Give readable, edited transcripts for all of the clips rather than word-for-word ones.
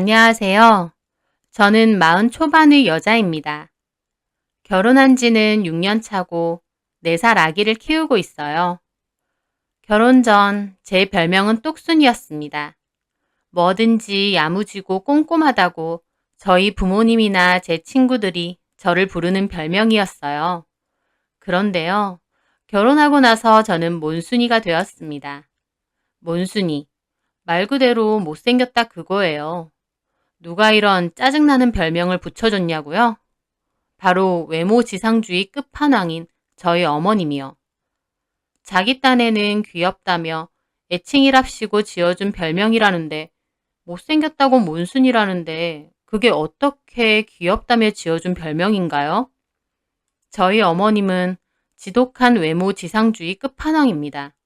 안녕하세요. 저는 40 초반의 여자입니다. 결혼한 지는 6년 차고 4살 아기를 키우고 있어요. 결혼 전 제 별명은 똑순이었습니다. 뭐든지 야무지고 꼼꼼하다고 저희 부모님이나 제 친구들이 저를 부르는 별명이었어요. 그런데요, 결혼하고 나서 저는 몬순이가 되었습니다. 몬순이. 말 그대로 못생겼다 그거예요. 누가 이런 짜증나는 별명을 붙여줬냐고요? 바로 외모 지상주의 끝판왕인 저희 어머님이요. 자기 딴에는 귀엽다며 애칭이랍시고 지어준 별명이라는데 못생겼다고 몬순이라는데 그게 어떻게 귀엽다며 지어준 별명인가요? 저희 어머님은 지독한 외모 지상주의 끝판왕입니다.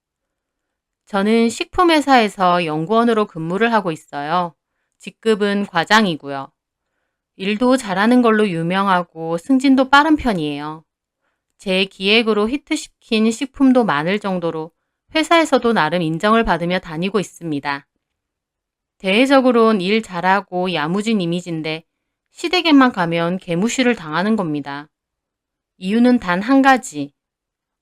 저는 식품회사에서 연구원으로 근무를 하고 있어요. 직급은 과장이고요. 일도 잘하는 걸로 유명하고 승진도 빠른 편이에요. 제 기획으로 히트시킨 식품도 많을 정도로 회사에서도 나름 인정을 받으며 다니고 있습니다. 대외적으론 일 잘하고 야무진 이미지인데 시댁에만 가면 개무시를 당하는 겁니다. 이유는 단 한 가지.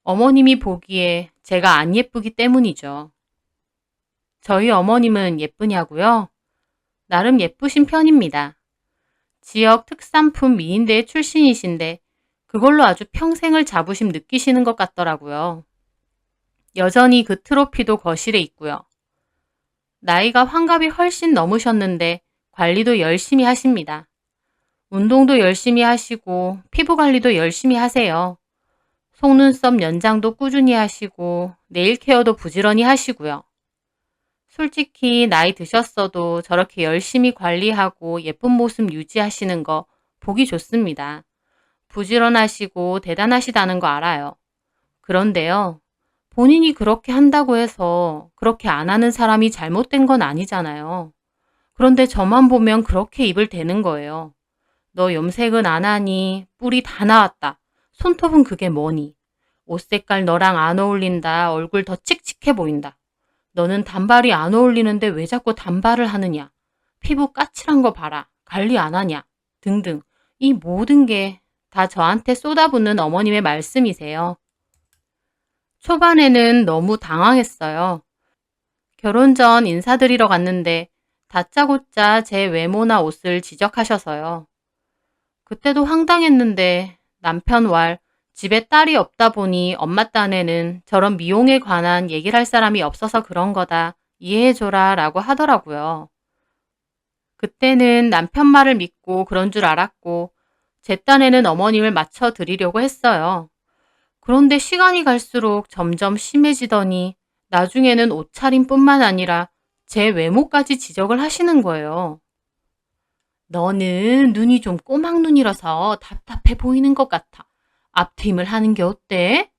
어머님이 보기에 제가 안 예쁘기 때문이죠. 저희 어머님은 예쁘냐고요? 나름 예쁘신 편입니다. 지역 특산품 미인대 출신이신데 그걸로 아주 평생을 자부심 느끼시는 것 같더라고요. 여전히 그 트로피도 거실에 있고요. 나이가 환갑이 훨씬 넘으셨는데 관리도 열심히 하십니다. 운동도 열심히 하시고 피부 관리도 열심히 하세요. 속눈썹 연장도 꾸준히 하시고 네일 케어도 부지런히 하시고요. 솔직히 나이 드셨어도 저렇게 열심히 관리하고 예쁜 모습 유지하시는 거 보기 좋습니다. 부지런하시고 대단하시다는 거 알아요. 그런데요, 본인이 그렇게 한다고 해서 그렇게 안 하는 사람이 잘못된 건 아니잖아요. 그런데 저만 보면 그렇게 입을 대는 거예요. 너 염색은 안 하니? 뿔이 다 나왔다. 손톱은 그게 뭐니? 옷 색깔 너랑 안 어울린다. 얼굴 더 칙칙해 보인다. 너는 단발이 안 어울리는데 왜 자꾸 단발을 하느냐? 피부 까칠한 거 봐라. 관리 안 하냐? 등등. 이 모든 게 다 저한테 쏟아붓는 어머님의 말씀이세요. 초반에는 너무 당황했어요. 결혼 전 인사드리러 갔는데 다짜고짜 제 외모나 옷을 지적하셔서요. 그때도 황당했는데 남편 왈 집에 딸이 없다 보니 엄마 딴에는 저런 미용에 관한 얘기를 할 사람이 없어서 그런 거다. 이해해줘라 라고 하더라고요. 그때는 남편 말을 믿고 그런 줄 알았고 제 딴에는 어머님을 맞춰드리려고 했어요. 그런데 시간이 갈수록 점점 심해지더니 나중에는 옷차림뿐만 아니라 제 외모까지 지적을 하시는 거예요. 너는 눈이 좀 꼬막눈이라서 답답해 보이는 것 같아. 앞트임을 하는 게 어때?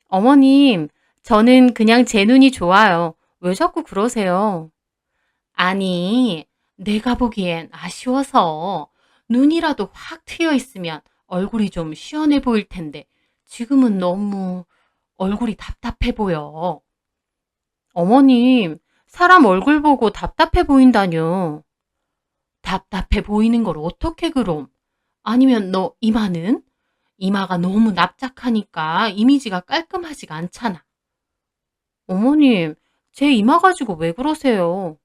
어머님, 저는 그냥 제 눈이 좋아요. 왜 자꾸 그러세요? 아니, 내가 보기엔 아쉬워서 눈이라도 확 트여 있으면 얼굴이 좀 시원해 보일 텐데 지금은 너무 얼굴이 답답해 보여. 어머님, 사람 얼굴 보고 답답해 보인다뇨. 답답해 보이는 걸 어떻게 그럼? 아니면 너 이마는? 이마가 너무 납작하니까 이미지가 깔끔하지가 않잖아. 어머님, 제 이마 가지고 왜 그러세요?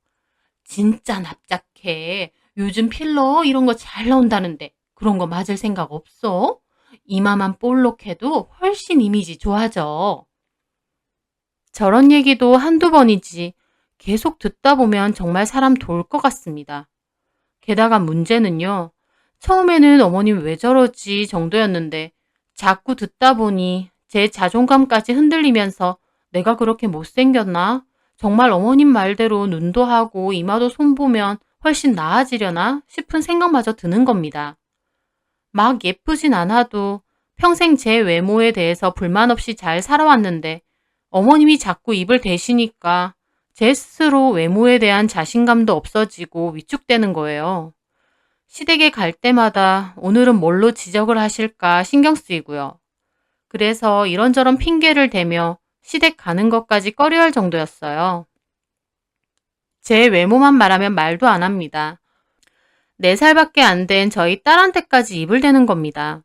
진짜 납작해. 요즘 필러 이런 거 잘 나온다는데 그런 거 맞을 생각 없어? 이마만 볼록해도 훨씬 이미지 좋아져. 저런 얘기도 한두 번이지 계속 듣다 보면 정말 사람 돌 것 같습니다. 게다가 문제는요. 처음에는 어머님 왜 저러지 정도였는데 자꾸 듣다 보니 제 자존감까지 흔들리면서 내가 그렇게 못생겼나? 정말 어머님 말대로 눈도 하고 이마도 손보면 훨씬 나아지려나 싶은 생각마저 드는 겁니다. 막 예쁘진 않아도 평생 제 외모에 대해서 불만 없이 잘 살아왔는데 어머님이 자꾸 입을 대시니까 제 스스로 외모에 대한 자신감도 없어지고 위축되는 거예요. 시댁에 갈 때마다 오늘은 뭘로 지적을 하실까 신경 쓰이고요. 그래서 이런저런 핑계를 대며 시댁 가는 것까지 꺼려할 정도였어요. 제 외모만 말하면 말도 안 합니다. 4살밖에 안 된 저희 딸한테까지 입을 대는 겁니다.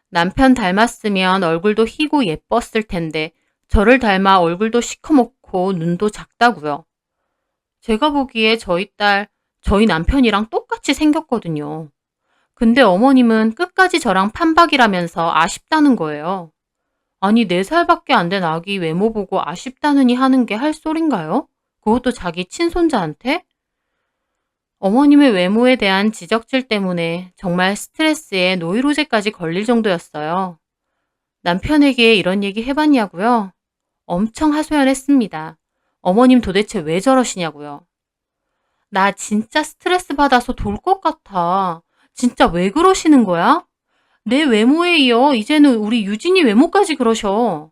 남편 닮았으면 얼굴도 희고 예뻤을 텐데 저를 닮아 얼굴도 시커멓고 눈도 작다고요. 제가 보기에 저희 딸, 저희 남편이랑 똑같이 생겼거든요. 근데 어머님은 끝까지 저랑 판박이라면서 아쉽다는 거예요. 아니, 4살밖에 안 된 아기 외모 보고 아쉽다느니 하는 게 할 소린가요? 그것도 자기 친손자한테? 어머님의 외모에 대한 지적질 때문에 정말 스트레스에 노이로제까지 걸릴 정도였어요. 남편에게 이런 얘기 해봤냐고요? 엄청 하소연했습니다. 어머님 도대체 왜 저러시냐고요. 나 진짜 스트레스 받아서 돌 것 같아. 진짜 왜 그러시는 거야? 내 외모에 이어 이제는 우리 유진이 외모까지 그러셔.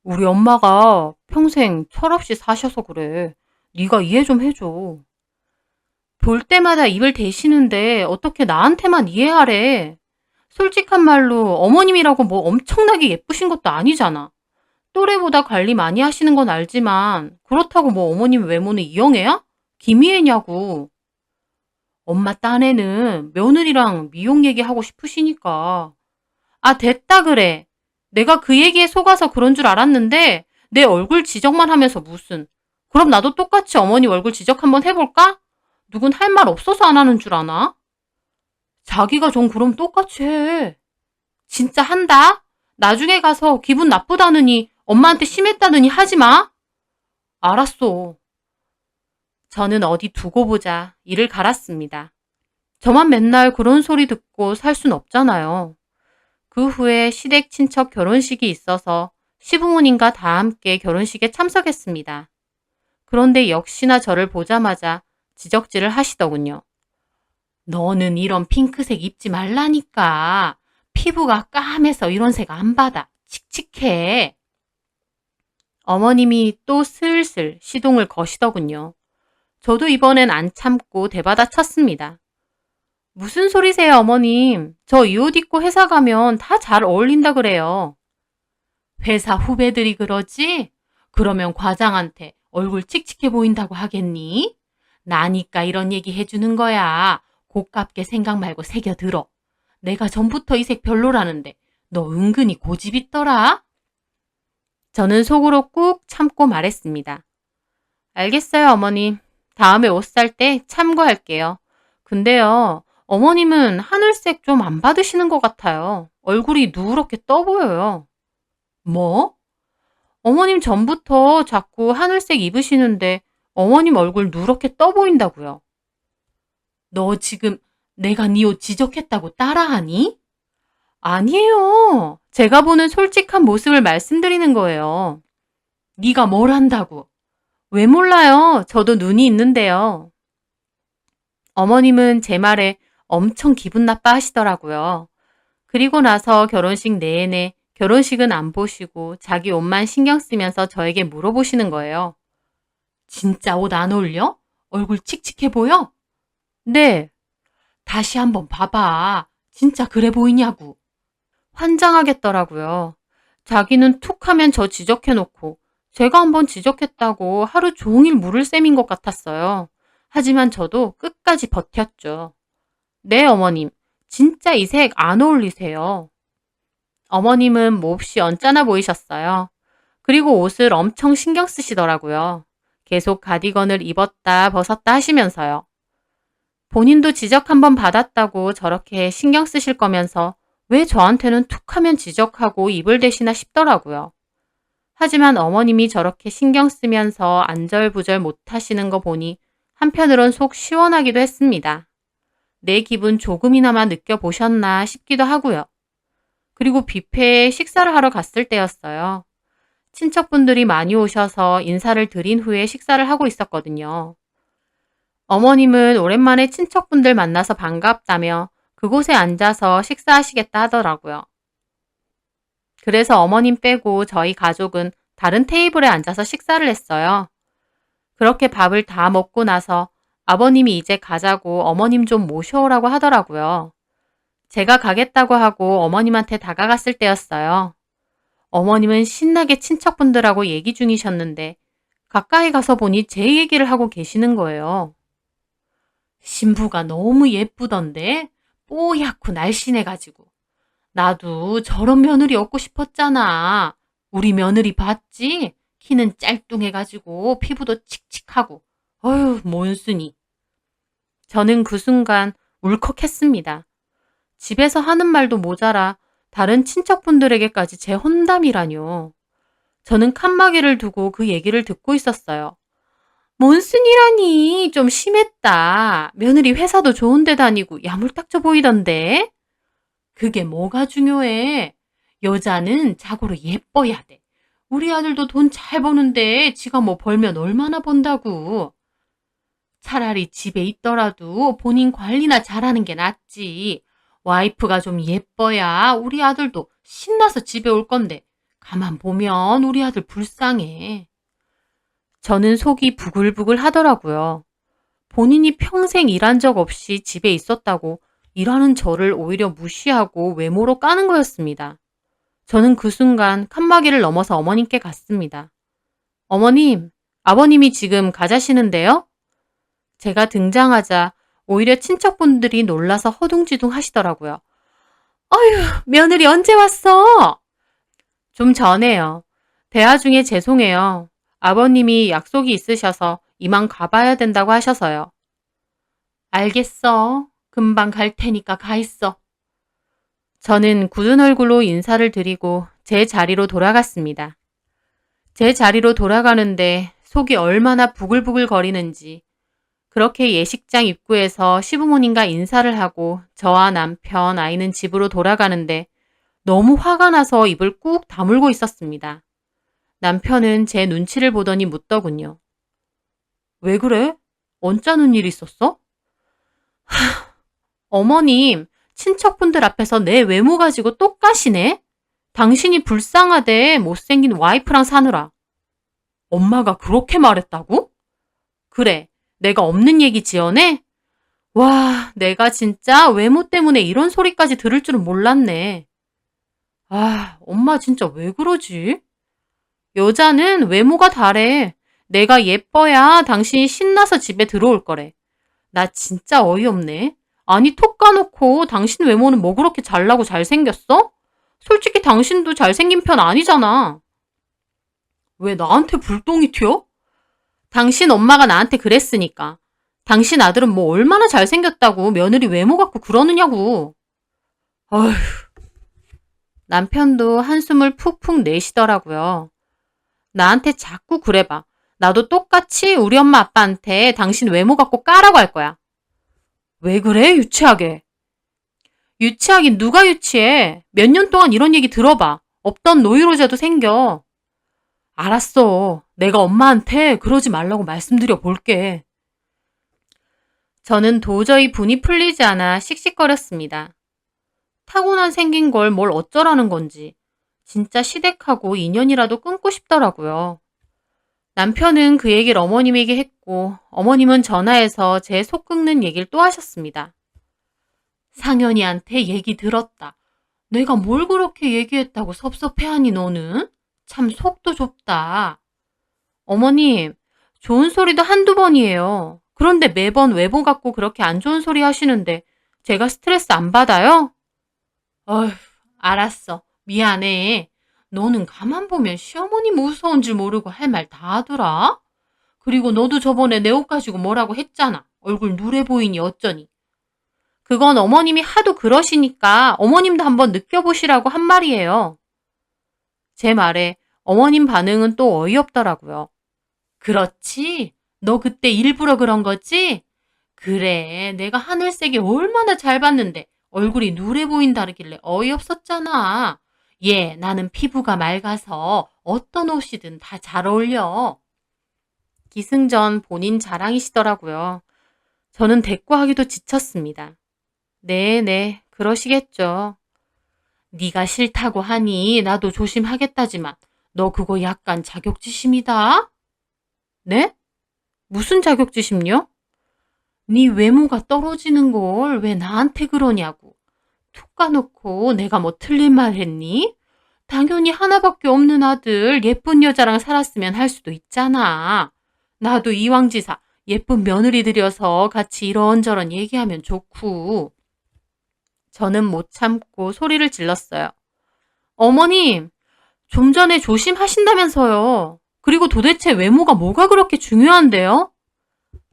우리 엄마가 평생 철없이 사셔서 그래. 네가 이해 좀 해줘. 볼 때마다 입을 대시는데 어떻게 나한테만 이해하래. 솔직한 말로 어머님이라고 뭐 엄청나게 예쁘신 것도 아니잖아. 또래보다 관리 많이 하시는 건 알지만 그렇다고 뭐 어머님 외모는 이영애야? 김희애냐고. 엄마 딴에는 며느리랑 미용 얘기하고 싶으시니까. 아, 됐다 그래. 내가 그 얘기에 속아서 그런 줄 알았는데 내 얼굴 지적만 하면서 무슨. 그럼 나도 똑같이 어머니 얼굴 지적 한번 해볼까? 누군 할 말 없어서 안 하는 줄 아나? 자기가 좀 그럼 똑같이 해. 진짜 한다? 나중에 가서 기분 나쁘다느니 엄마한테 심했다느니 하지 마. 알았어. 저는 어디 두고 보자 이를 갈았습니다. 저만 맨날 그런 소리 듣고 살 순 없잖아요. 그 후에 시댁 친척 결혼식이 있어서 시부모님과 다 함께 결혼식에 참석했습니다. 그런데 역시나 저를 보자마자 지적질을 하시더군요. 너는 이런 핑크색 입지 말라니까. 피부가 까매서 이런 색 안 받아. 칙칙해. 어머님이 또 슬슬 시동을 거시더군요. 저도 이번엔 안 참고 대받아 쳤습니다. 무슨 소리세요, 어머님? 저 이 옷 입고 회사 가면 다 잘 어울린다 그래요. 회사 후배들이 그러지? 그러면 과장한테 얼굴 칙칙해 보인다고 하겠니? 나니까 이런 얘기 해주는 거야. 고깝게 생각 말고 새겨 들어. 내가 전부터 이 색 별로라는데 너 은근히 고집 있더라? 저는 속으로 꾹 참고 말했습니다. 알겠어요, 어머님. 다음에 옷 살 때 참고할게요. 근데요, 어머님은 하늘색 좀 안 받으시는 것 같아요. 얼굴이 누렇게 떠 보여요. 뭐? 어머님 전부터 자꾸 하늘색 입으시는데 어머님 얼굴 누렇게 떠 보인다고요. 너 지금 내가 네 옷 지적했다고 따라하니? 아니에요. 제가 보는 솔직한 모습을 말씀드리는 거예요. 네가 뭘 한다고? 왜 몰라요? 저도 눈이 있는데요. 어머님은 제 말에 엄청 기분 나빠하시더라고요. 그리고 나서 결혼식 내내 결혼식은 안 보시고 자기 옷만 신경 쓰면서 저에게 물어보시는 거예요. 진짜 옷 안 어울려? 얼굴 칙칙해 보여? 네. 다시 한번 봐봐. 진짜 그래 보이냐고. 환장하겠더라고요. 자기는 툭 하면 저 지적해놓고 제가 한번 지적했다고 하루 종일 물을 셈인 것 같았어요. 하지만 저도 끝까지 버텼죠. 네, 어머님. 진짜 이 색 안 어울리세요. 어머님은 몹시 언짢아 보이셨어요. 그리고 옷을 엄청 신경 쓰시더라고요. 계속 가디건을 입었다 벗었다 하시면서요. 본인도 지적 한번 받았다고 저렇게 신경 쓰실 거면서 왜 저한테는 툭 하면 지적하고 입을 대시나 싶더라고요. 하지만 어머님이 저렇게 신경 쓰면서 안절부절 못하시는 거 보니 한편으론 속 시원하기도 했습니다. 내 기분 조금이나마 느껴보셨나 싶기도 하고요. 그리고 뷔페에 식사를 하러 갔을 때였어요. 친척분들이 많이 오셔서 인사를 드린 후에 식사를 하고 있었거든요. 어머님은 오랜만에 친척분들 만나서 반갑다며 그곳에 앉아서 식사하시겠다 하더라고요. 그래서 어머님 빼고 저희 가족은 다른 테이블에 앉아서 식사를 했어요. 그렇게 밥을 다 먹고 나서 아버님이 이제 가자고 어머님 좀 모셔오라고 하더라고요. 제가 가겠다고 하고 어머님한테 다가갔을 때였어요. 어머님은 신나게 친척분들하고 얘기 중이셨는데 가까이 가서 보니 제 얘기를 하고 계시는 거예요. 신부가 너무 예쁘던데 뽀얗고 날씬해가지고. 나도 저런 며느리 얻고 싶었잖아. 우리 며느리 봤지? 키는 짤뚱해가지고 피부도 칙칙하고. 어휴, 몬순이. 저는 그 순간 울컥했습니다. 집에서 하는 말도 모자라 다른 친척분들에게까지 제 혼담이라뇨. 저는 칸막이를 두고 그 얘기를 듣고 있었어요. 몬순이라니 좀 심했다. 며느리 회사도 좋은 데 다니고 야물딱져 보이던데. 그게 뭐가 중요해? 여자는 자고로 예뻐야 돼. 우리 아들도 돈 잘 버는데 지가 뭐 벌면 얼마나 번다고. 차라리 집에 있더라도 본인 관리나 잘하는 게 낫지. 와이프가 좀 예뻐야 우리 아들도 신나서 집에 올 건데 가만 보면 우리 아들 불쌍해. 저는 속이 부글부글 하더라고요. 본인이 평생 일한 적 없이 집에 있었다고 일하는 저를 오히려 무시하고 외모로 까는 거였습니다. 저는 그 순간 칸막이를 넘어서 어머님께 갔습니다. 어머님, 아버님이 지금 가자시는데요? 제가 등장하자 오히려 친척분들이 놀라서 허둥지둥 하시더라고요. 어휴, 며느리 언제 왔어? 좀 전에요. 대화 중에 죄송해요. 아버님이 약속이 있으셔서 이만 가봐야 된다고 하셔서요. 알겠어. 금방 갈 테니까 가 있어. 저는 굳은 얼굴로 인사를 드리고 제 자리로 돌아갔습니다. 제 자리로 돌아가는데 속이 얼마나 부글부글 거리는지 그렇게 예식장 입구에서 시부모님과 인사를 하고 저와 남편, 아이는 집으로 돌아가는데 너무 화가 나서 입을 꾹 다물고 있었습니다. 남편은 제 눈치를 보더니 묻더군요. 왜 그래? 언짢은 일 있었어? 어머님, 친척분들 앞에서 내 외모 가지고 똑까시네? 당신이 불쌍하대 못생긴 와이프랑 사느라. 엄마가 그렇게 말했다고? 그래, 내가 없는 얘기 지어내? 와, 내가 진짜 외모 때문에 이런 소리까지 들을 줄은 몰랐네. 아, 엄마 진짜 왜 그러지? 여자는 외모가 다래. 내가 예뻐야 당신이 신나서 집에 들어올 거래. 나 진짜 어이없네. 아니 톡 까놓고 당신 외모는 뭐 그렇게 잘나고 잘생겼어? 솔직히 당신도 잘생긴 편 아니잖아. 왜 나한테 불똥이 튀어? 당신 엄마가 나한테 그랬으니까. 당신 아들은 뭐 얼마나 잘생겼다고 며느리 외모 갖고 그러느냐고. 어휴. 남편도 한숨을 푹푹 내쉬더라고요. 나한테 자꾸 그래봐. 나도 똑같이 우리 엄마 아빠한테 당신 외모 갖고 까라고 할 거야. 왜 그래? 유치하게. 유치하긴 누가 유치해. 몇 년 동안 이런 얘기 들어봐. 없던 노이로제도 생겨. 알았어. 내가 엄마한테 그러지 말라고 말씀드려 볼게. 저는 도저히 분이 풀리지 않아 씩씩거렸습니다. 타고난 생긴 걸 뭘 어쩌라는 건지. 진짜 시댁하고 인연이라도 끊고 싶더라고요. 남편은 그 얘기를 어머님에게 했고 어머님은 전화해서 제 속 끓는 얘기를 또 하셨습니다. 상현이한테 얘기 들었다. 내가 뭘 그렇게 얘기했다고 섭섭해하니 너는? 참 속도 좁다. 어머님, 좋은 소리도 한두 번이에요. 그런데 매번 외모 갖고 그렇게 안 좋은 소리 하시는데 제가 스트레스 안 받아요? 어휴, 알았어. 미안해. 너는 가만 보면 시어머니 무서운 줄 모르고 할 말 다 하더라. 그리고 너도 저번에 내 옷 가지고 뭐라고 했잖아. 얼굴 누래 보이니 어쩌니. 그건 어머님이 하도 그러시니까 어머님도 한번 느껴보시라고 한 말이에요. 제 말에 어머님 반응은 또 어이없더라고요. 그렇지? 너 그때 일부러 그런 거지? 그래, 내가 하늘색이 얼마나 잘 봤는데 얼굴이 누래 보인다길래 어이없었잖아. 예, 나는 피부가 맑아서 어떤 옷이든 다 잘 어울려. 기승전 본인 자랑이시더라고요. 저는 대꾸하기도 지쳤습니다. 네, 그러시겠죠. 네가 싫다고 하니 나도 조심하겠다지만 너 그거 약간 자격지심이다? 네? 무슨 자격지심요? 네 외모가 떨어지는 걸 왜 나한테 그러냐고. 툭 까놓고 내가 뭐 틀린 말 했니? 당연히 하나밖에 없는 아들 예쁜 여자랑 살았으면 할 수도 있잖아. 나도 이왕지사 예쁜 며느리들이어서 같이 이런저런 얘기하면 좋고. 저는 못 참고 소리를 질렀어요. 어머님, 좀 전에 조심하신다면서요. 그리고 도대체 외모가 뭐가 그렇게 중요한데요?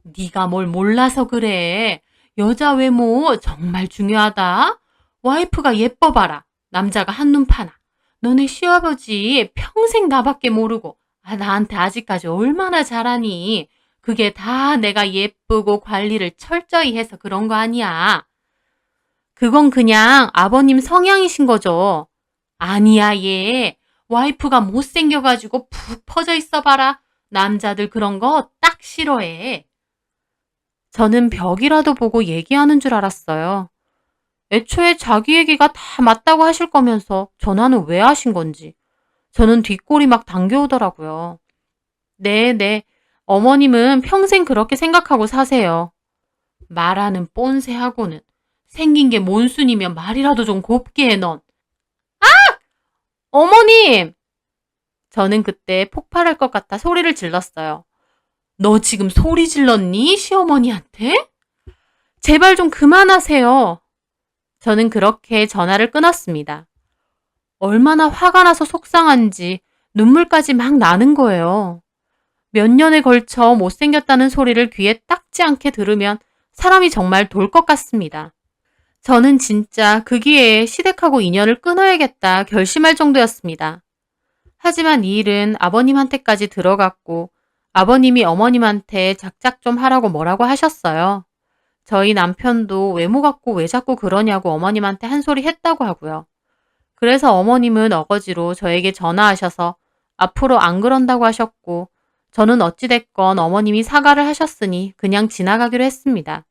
네가 뭘 몰라서 그래. 여자 외모 정말 중요하다. 와이프가 예뻐봐라. 남자가 한눈 파나. 너네 시아버지 평생 나밖에 모르고 나한테 아직까지 얼마나 잘하니. 그게 다 내가 예쁘고 관리를 철저히 해서 그런 거 아니야. 그건 그냥 아버님 성향이신 거죠. 아니야, 얘. 와이프가 못생겨가지고 푹 퍼져 있어 봐라. 남자들 그런 거 딱 싫어해. 저는 벽이라도 보고 얘기하는 줄 알았어요. 애초에 자기 얘기가 다 맞다고 하실 거면서 전화는 왜 하신 건지. 저는 뒷골이 막 당겨오더라고요. 네. 어머님은 평생 그렇게 생각하고 사세요. 말하는 뻔세하고는. 생긴 게 몬순이면 말이라도 좀 곱게 해, 넌. 어머님! 저는 그때 폭발할 것 같아 소리를 질렀어요. 너 지금 소리 질렀니? 시어머니한테? 제발 좀 그만하세요. 저는 그렇게 전화를 끊었습니다. 얼마나 화가 나서 속상한지 눈물까지 막 나는 거예요. 몇 년에 걸쳐 못생겼다는 소리를 귀에 닦지 않게 들으면 사람이 정말 돌 것 같습니다. 저는 진짜 그 기회에 시댁하고 인연을 끊어야겠다 결심할 정도였습니다. 하지만 이 일은 아버님한테까지 들어갔고 아버님이 어머님한테 작작 좀 하라고 뭐라고 하셨어요. 저희 남편도 외모 갖고 왜 자꾸 그러냐고 어머님한테 한 소리 했다고 하고요. 그래서 어머님은 어거지로 저에게 전화하셔서 앞으로 안 그런다고 하셨고 저는 어찌됐건 어머님이 사과를 하셨으니 그냥 지나가기로 했습니다.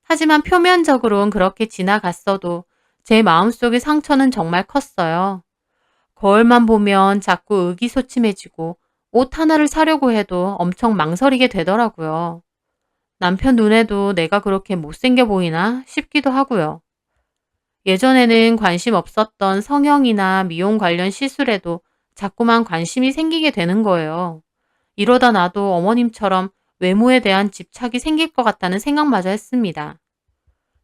하지만 표면적으론 그렇게 지나갔어도 제 마음속의 상처는 정말 컸어요. 거울만 보면 자꾸 의기소침해지고 옷 하나를 사려고 해도 엄청 망설이게 되더라고요. 남편 눈에도 내가 그렇게 못생겨 보이나 싶기도 하고요. 예전에는 관심 없었던 성형이나 미용 관련 시술에도 자꾸만 관심이 생기게 되는 거예요. 이러다 나도 어머님처럼 외모에 대한 집착이 생길 것 같다는 생각마저 했습니다.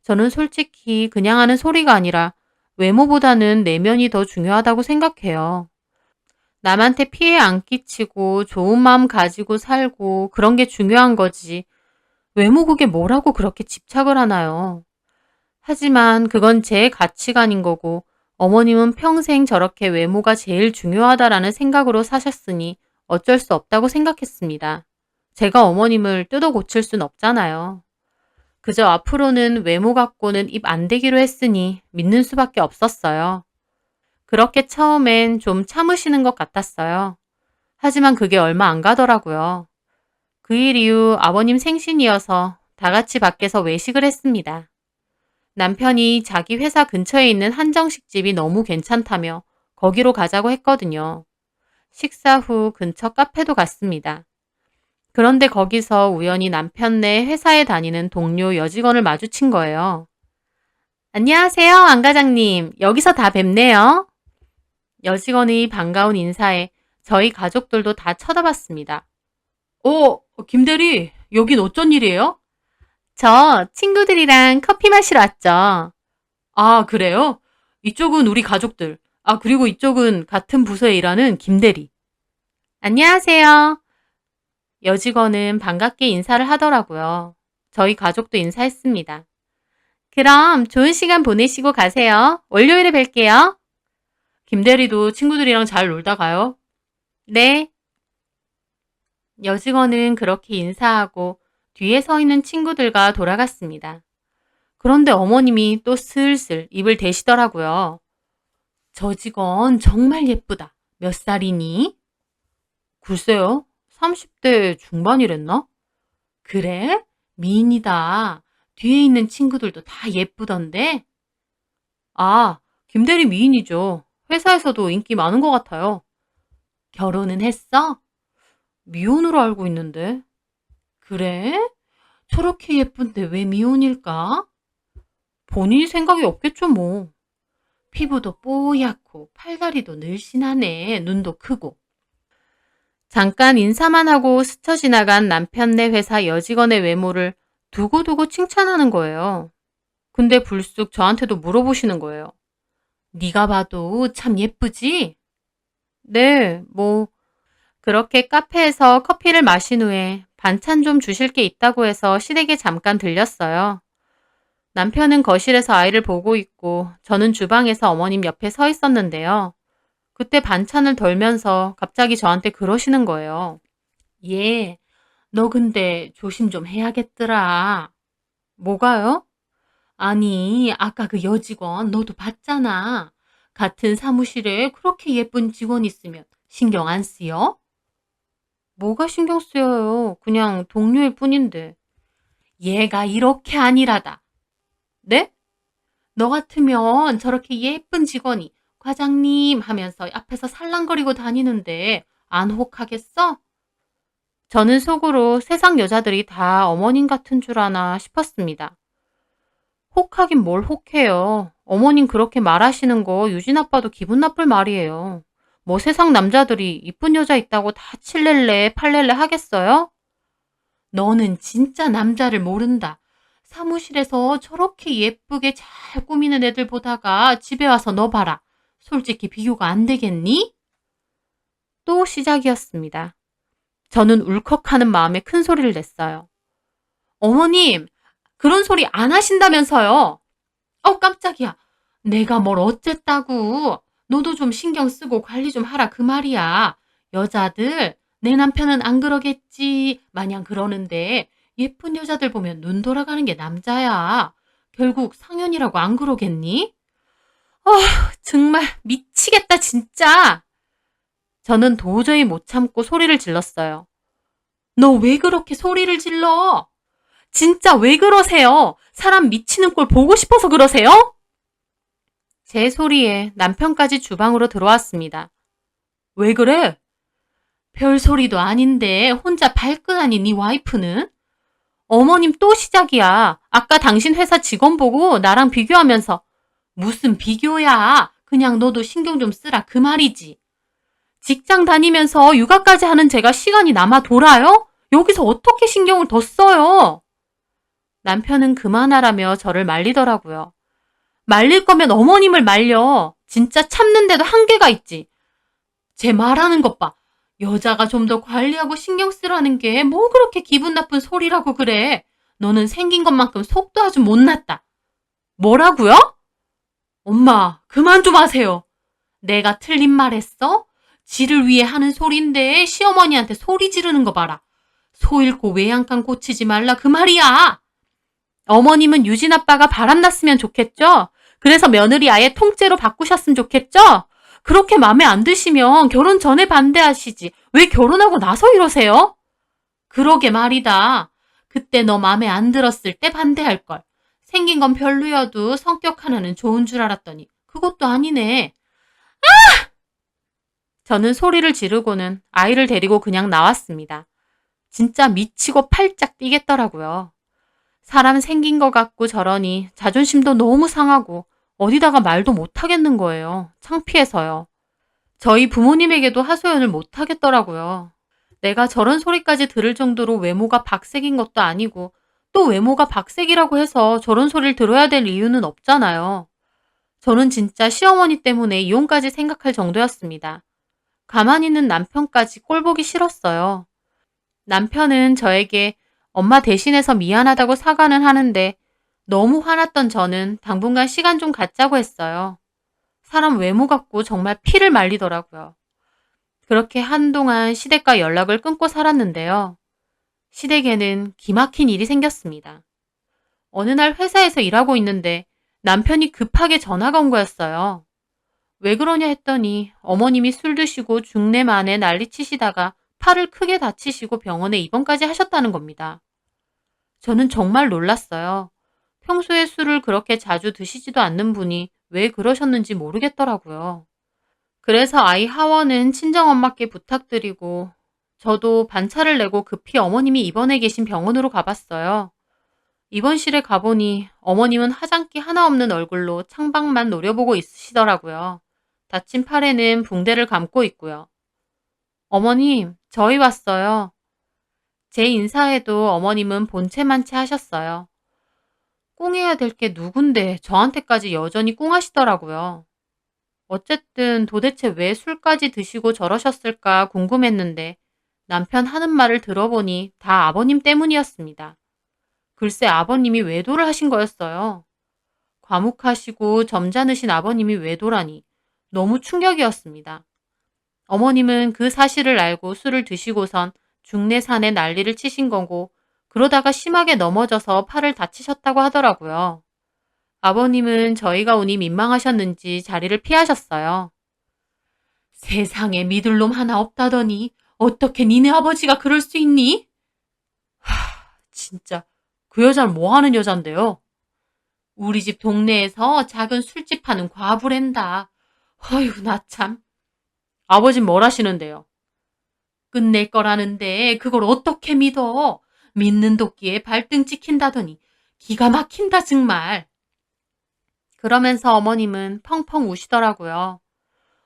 저는 솔직히 그냥 하는 소리가 아니라 외모보다는 내면이 더 중요하다고 생각해요. 남한테 피해 안 끼치고 좋은 마음 가지고 살고 그런 게 중요한 거지. 외모 그게 뭐라고 그렇게 집착을 하나요? 하지만 그건 제 가치관인 거고 어머님은 평생 저렇게 외모가 제일 중요하다라는 생각으로 사셨으니 어쩔 수 없다고 생각했습니다. 제가 어머님을 뜯어 고칠 순 없잖아요. 그저 앞으로는 외모 갖고는 입 안 대기로 했으니 믿는 수밖에 없었어요. 그렇게 처음엔 좀 참으시는 것 같았어요. 하지만 그게 얼마 안 가더라고요. 그 일 이후 아버님 생신이어서 다 같이 밖에서 외식을 했습니다. 남편이 자기 회사 근처에 있는 한정식집이 너무 괜찮다며 거기로 가자고 했거든요. 식사 후 근처 카페도 갔습니다. 그런데 거기서 우연히 남편네 회사에 다니는 동료 여직원을 마주친 거예요. 안녕하세요, 안 과장님. 여기서 다 뵙네요. 여직원이 반가운 인사에 저희 가족들도 다 쳐다봤습니다. 김대리, 여긴 어쩐 일이에요? 저 친구들이랑 커피 마시러 왔죠. 아, 그래요? 이쪽은 우리 가족들. 그리고 이쪽은 같은 부서에 일하는 김대리. 안녕하세요. 여직원은 반갑게 인사를 하더라고요. 저희 가족도 인사했습니다. 그럼 좋은 시간 보내시고 가세요. 월요일에 뵐게요. 김대리도 친구들이랑 잘 놀다 가요. 네. 여직원은 그렇게 인사하고 뒤에 서 있는 친구들과 돌아갔습니다. 그런데 어머님이 또 슬슬 입을 대시더라고요. 저 직원 정말 예쁘다. 몇 살이니? 글쎄요. 30대 중반이랬나? 그래? 미인이다. 뒤에 있는 친구들도 다 예쁘던데? 김대리 미인이죠. 회사에서도 인기 많은 것 같아요. 결혼은 했어? 미혼으로 알고 있는데. 그래? 저렇게 예쁜데 왜 미혼일까? 본인이 생각이 없겠죠, 뭐. 피부도 뽀얗고 팔다리도 늘씬하네. 눈도 크고. 잠깐 인사만 하고 스쳐 지나간 남편네 회사 여직원의 외모를 두고두고 칭찬하는 거예요. 근데 불쑥 저한테도 물어보시는 거예요. 네가 봐도 참 예쁘지? 네, 뭐 그렇게 카페에서 커피를 마신 후에 반찬 좀 주실 게 있다고 해서 시댁에 잠깐 들렸어요. 남편은 거실에서 아이를 보고 있고 저는 주방에서 어머님 옆에 서 있었는데요. 그때 반찬을 덜면서 갑자기 저한테 그러시는 거예요. 얘, 너 근데 조심 좀 해야겠더라. 뭐가요? 아니, 아까 그 여직원 너도 봤잖아. 같은 사무실에 그렇게 예쁜 직원 있으면 신경 안 쓰여? 뭐가 신경 쓰여요? 그냥 동료일 뿐인데. 얘가 이렇게 아니라다. 네? 너 같으면 저렇게 예쁜 직원이 과장님 하면서 앞에서 살랑거리고 다니는데 안 혹하겠어? 저는 속으로 세상 여자들이 다 어머님 같은 줄 아나 싶었습니다. 혹하긴 뭘 혹해요. 어머님 그렇게 말하시는 거 유진 아빠도 기분 나쁠 말이에요. 뭐 세상 남자들이 이쁜 여자 있다고 다 칠렐레 팔렐레 하겠어요? 너는 진짜 남자를 모른다. 사무실에서 저렇게 예쁘게 잘 꾸미는 애들 보다가 집에 와서 너 봐라. 솔직히 비교가 안 되겠니? 또 시작이었습니다. 저는 울컥하는 마음에 큰 소리를 냈어요. 어머님, 그런 소리 안 하신다면서요. 깜짝이야. 내가 뭘 어쨌다고. 너도 좀 신경 쓰고 관리 좀 하라 그 말이야. 여자들, 내 남편은 안 그러겠지 마냥 그러는데 예쁜 여자들 보면 눈 돌아가는 게 남자야. 결국 상현이라고 안 그러겠니? 아, 정말 미치겠다 진짜. 저는 도저히 못 참고 소리를 질렀어요. 너 왜 그렇게 소리를 질러? 진짜 왜 그러세요? 사람 미치는 꼴 보고 싶어서 그러세요? 제 소리에 남편까지 주방으로 들어왔습니다. 왜 그래? 별 소리도 아닌데 혼자 발끈하니 네 와이프는? 어머님 또 시작이야. 아까 당신 회사 직원 보고 나랑 비교하면서 무슨 비교야. 그냥 너도 신경 좀 쓰라 그 말이지. 직장 다니면서 육아까지 하는 제가 시간이 남아 돌아요? 여기서 어떻게 신경을 더 써요? 남편은 그만하라며 저를 말리더라고요. 말릴 거면 어머님을 말려. 진짜 참는데도 한계가 있지. 제 말하는 것 봐. 여자가 좀 더 관리하고 신경 쓰라는 게 뭐 그렇게 기분 나쁜 소리라고 그래. 너는 생긴 것만큼 속도 아주 못났다. 뭐라고요? 엄마, 그만 좀 하세요. 내가 틀린 말 했어? 지를 위해 하는 소린데 시어머니한테 소리 지르는 거 봐라. 소 잃고 외양간 고치지 말라 그 말이야. 어머님은 유진 아빠가 바람났으면 좋겠죠? 그래서 며느리 아예 통째로 바꾸셨으면 좋겠죠? 그렇게 마음에 안 드시면 결혼 전에 반대하시지. 왜 결혼하고 나서 이러세요? 그러게 말이다. 그때 너 마음에 안 들었을 때 반대할걸. 생긴 건 별로여도 성격 하나는 좋은 줄 알았더니 그것도 아니네. 저는 소리를 지르고는 아이를 데리고 그냥 나왔습니다. 진짜 미치고 팔짝 뛰겠더라고요. 사람 생긴 것 같고 저러니 자존심도 너무 상하고 어디다가 말도 못하겠는 거예요. 창피해서요. 저희 부모님에게도 하소연을 못하겠더라고요. 내가 저런 소리까지 들을 정도로 외모가 박색인 것도 아니고 또 외모가 박색이라고 해서 저런 소리를 들어야 될 이유는 없잖아요. 저는 진짜 시어머니 때문에 이혼까지 생각할 정도였습니다. 가만히 있는 남편까지 꼴보기 싫었어요. 남편은 저에게 엄마 대신해서 미안하다고 사과는 하는데 너무 화났던 저는 당분간 시간 좀 갖자고 했어요. 사람 외모 갖고 정말 피를 말리더라고요. 그렇게 한동안 시댁과 연락을 끊고 살았는데요. 시댁에는 기막힌 일이 생겼습니다. 어느 날 회사에서 일하고 있는데 남편이 급하게 전화가 온 거였어요. 왜 그러냐 했더니 어머님이 술 드시고 중내만에 난리치시다가 팔을 크게 다치시고 병원에 입원까지 하셨다는 겁니다. 저는 정말 놀랐어요. 평소에 술을 그렇게 자주 드시지도 않는 분이 왜 그러셨는지 모르겠더라고요. 그래서 아이 하원은 친정엄마께 부탁드리고 저도 반차를 내고 급히 어머님이 입원해 계신 병원으로 가봤어요. 입원실에 가보니 어머님은 화장기 하나 없는 얼굴로 창밖만 노려보고 있으시더라고요. 다친 팔에는 붕대를 감고 있고요. 어머님, 저희 왔어요. 제 인사에도 어머님은 본체만체 하셨어요. 꽁해야 될 게 누군데 저한테까지 여전히 꽁하시더라고요. 어쨌든 도대체 왜 술까지 드시고 저러셨을까 궁금했는데 남편 하는 말을 들어보니 다 아버님 때문이었습니다. 글쎄 아버님이 외도를 하신 거였어요. 과묵하시고 점잖으신 아버님이 외도라니 너무 충격이었습니다. 어머님은 그 사실을 알고 술을 드시고선 중내산에 난리를 치신 거고 그러다가 심하게 넘어져서 팔을 다치셨다고 하더라고요. 아버님은 저희가 오니 민망하셨는지 자리를 피하셨어요. 세상에 믿을 놈 하나 없다더니 어떻게 니네 아버지가 그럴 수 있니? 진짜 그 여자는 뭐 하는 여잔데요? 우리 집 동네에서 작은 술집 하는 과부랜다. 어휴 나 참. 아버진 뭘 하시는데요? 끝낼 거라는데 그걸 어떻게 믿어? 믿는 도끼에 발등 찍힌다더니 기가 막힌다 정말. 그러면서 어머님은 펑펑 우시더라고요.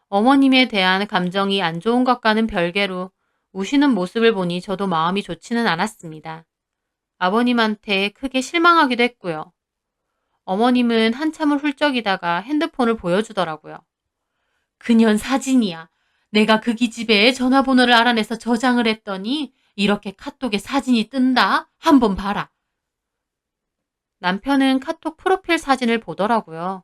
어머님에 대한 감정이 안 좋은 것과는 별개로 우시는 모습을 보니 저도 마음이 좋지는 않았습니다. 아버님한테 크게 실망하기도 했고요. 어머님은 한참을 훌쩍이다가 핸드폰을 보여주더라고요. 그년 사진이야. 내가 그 기집애의 전화번호를 알아내서 저장을 했더니 이렇게 카톡에 사진이 뜬다. 한번 봐라. 남편은 카톡 프로필 사진을 보더라고요.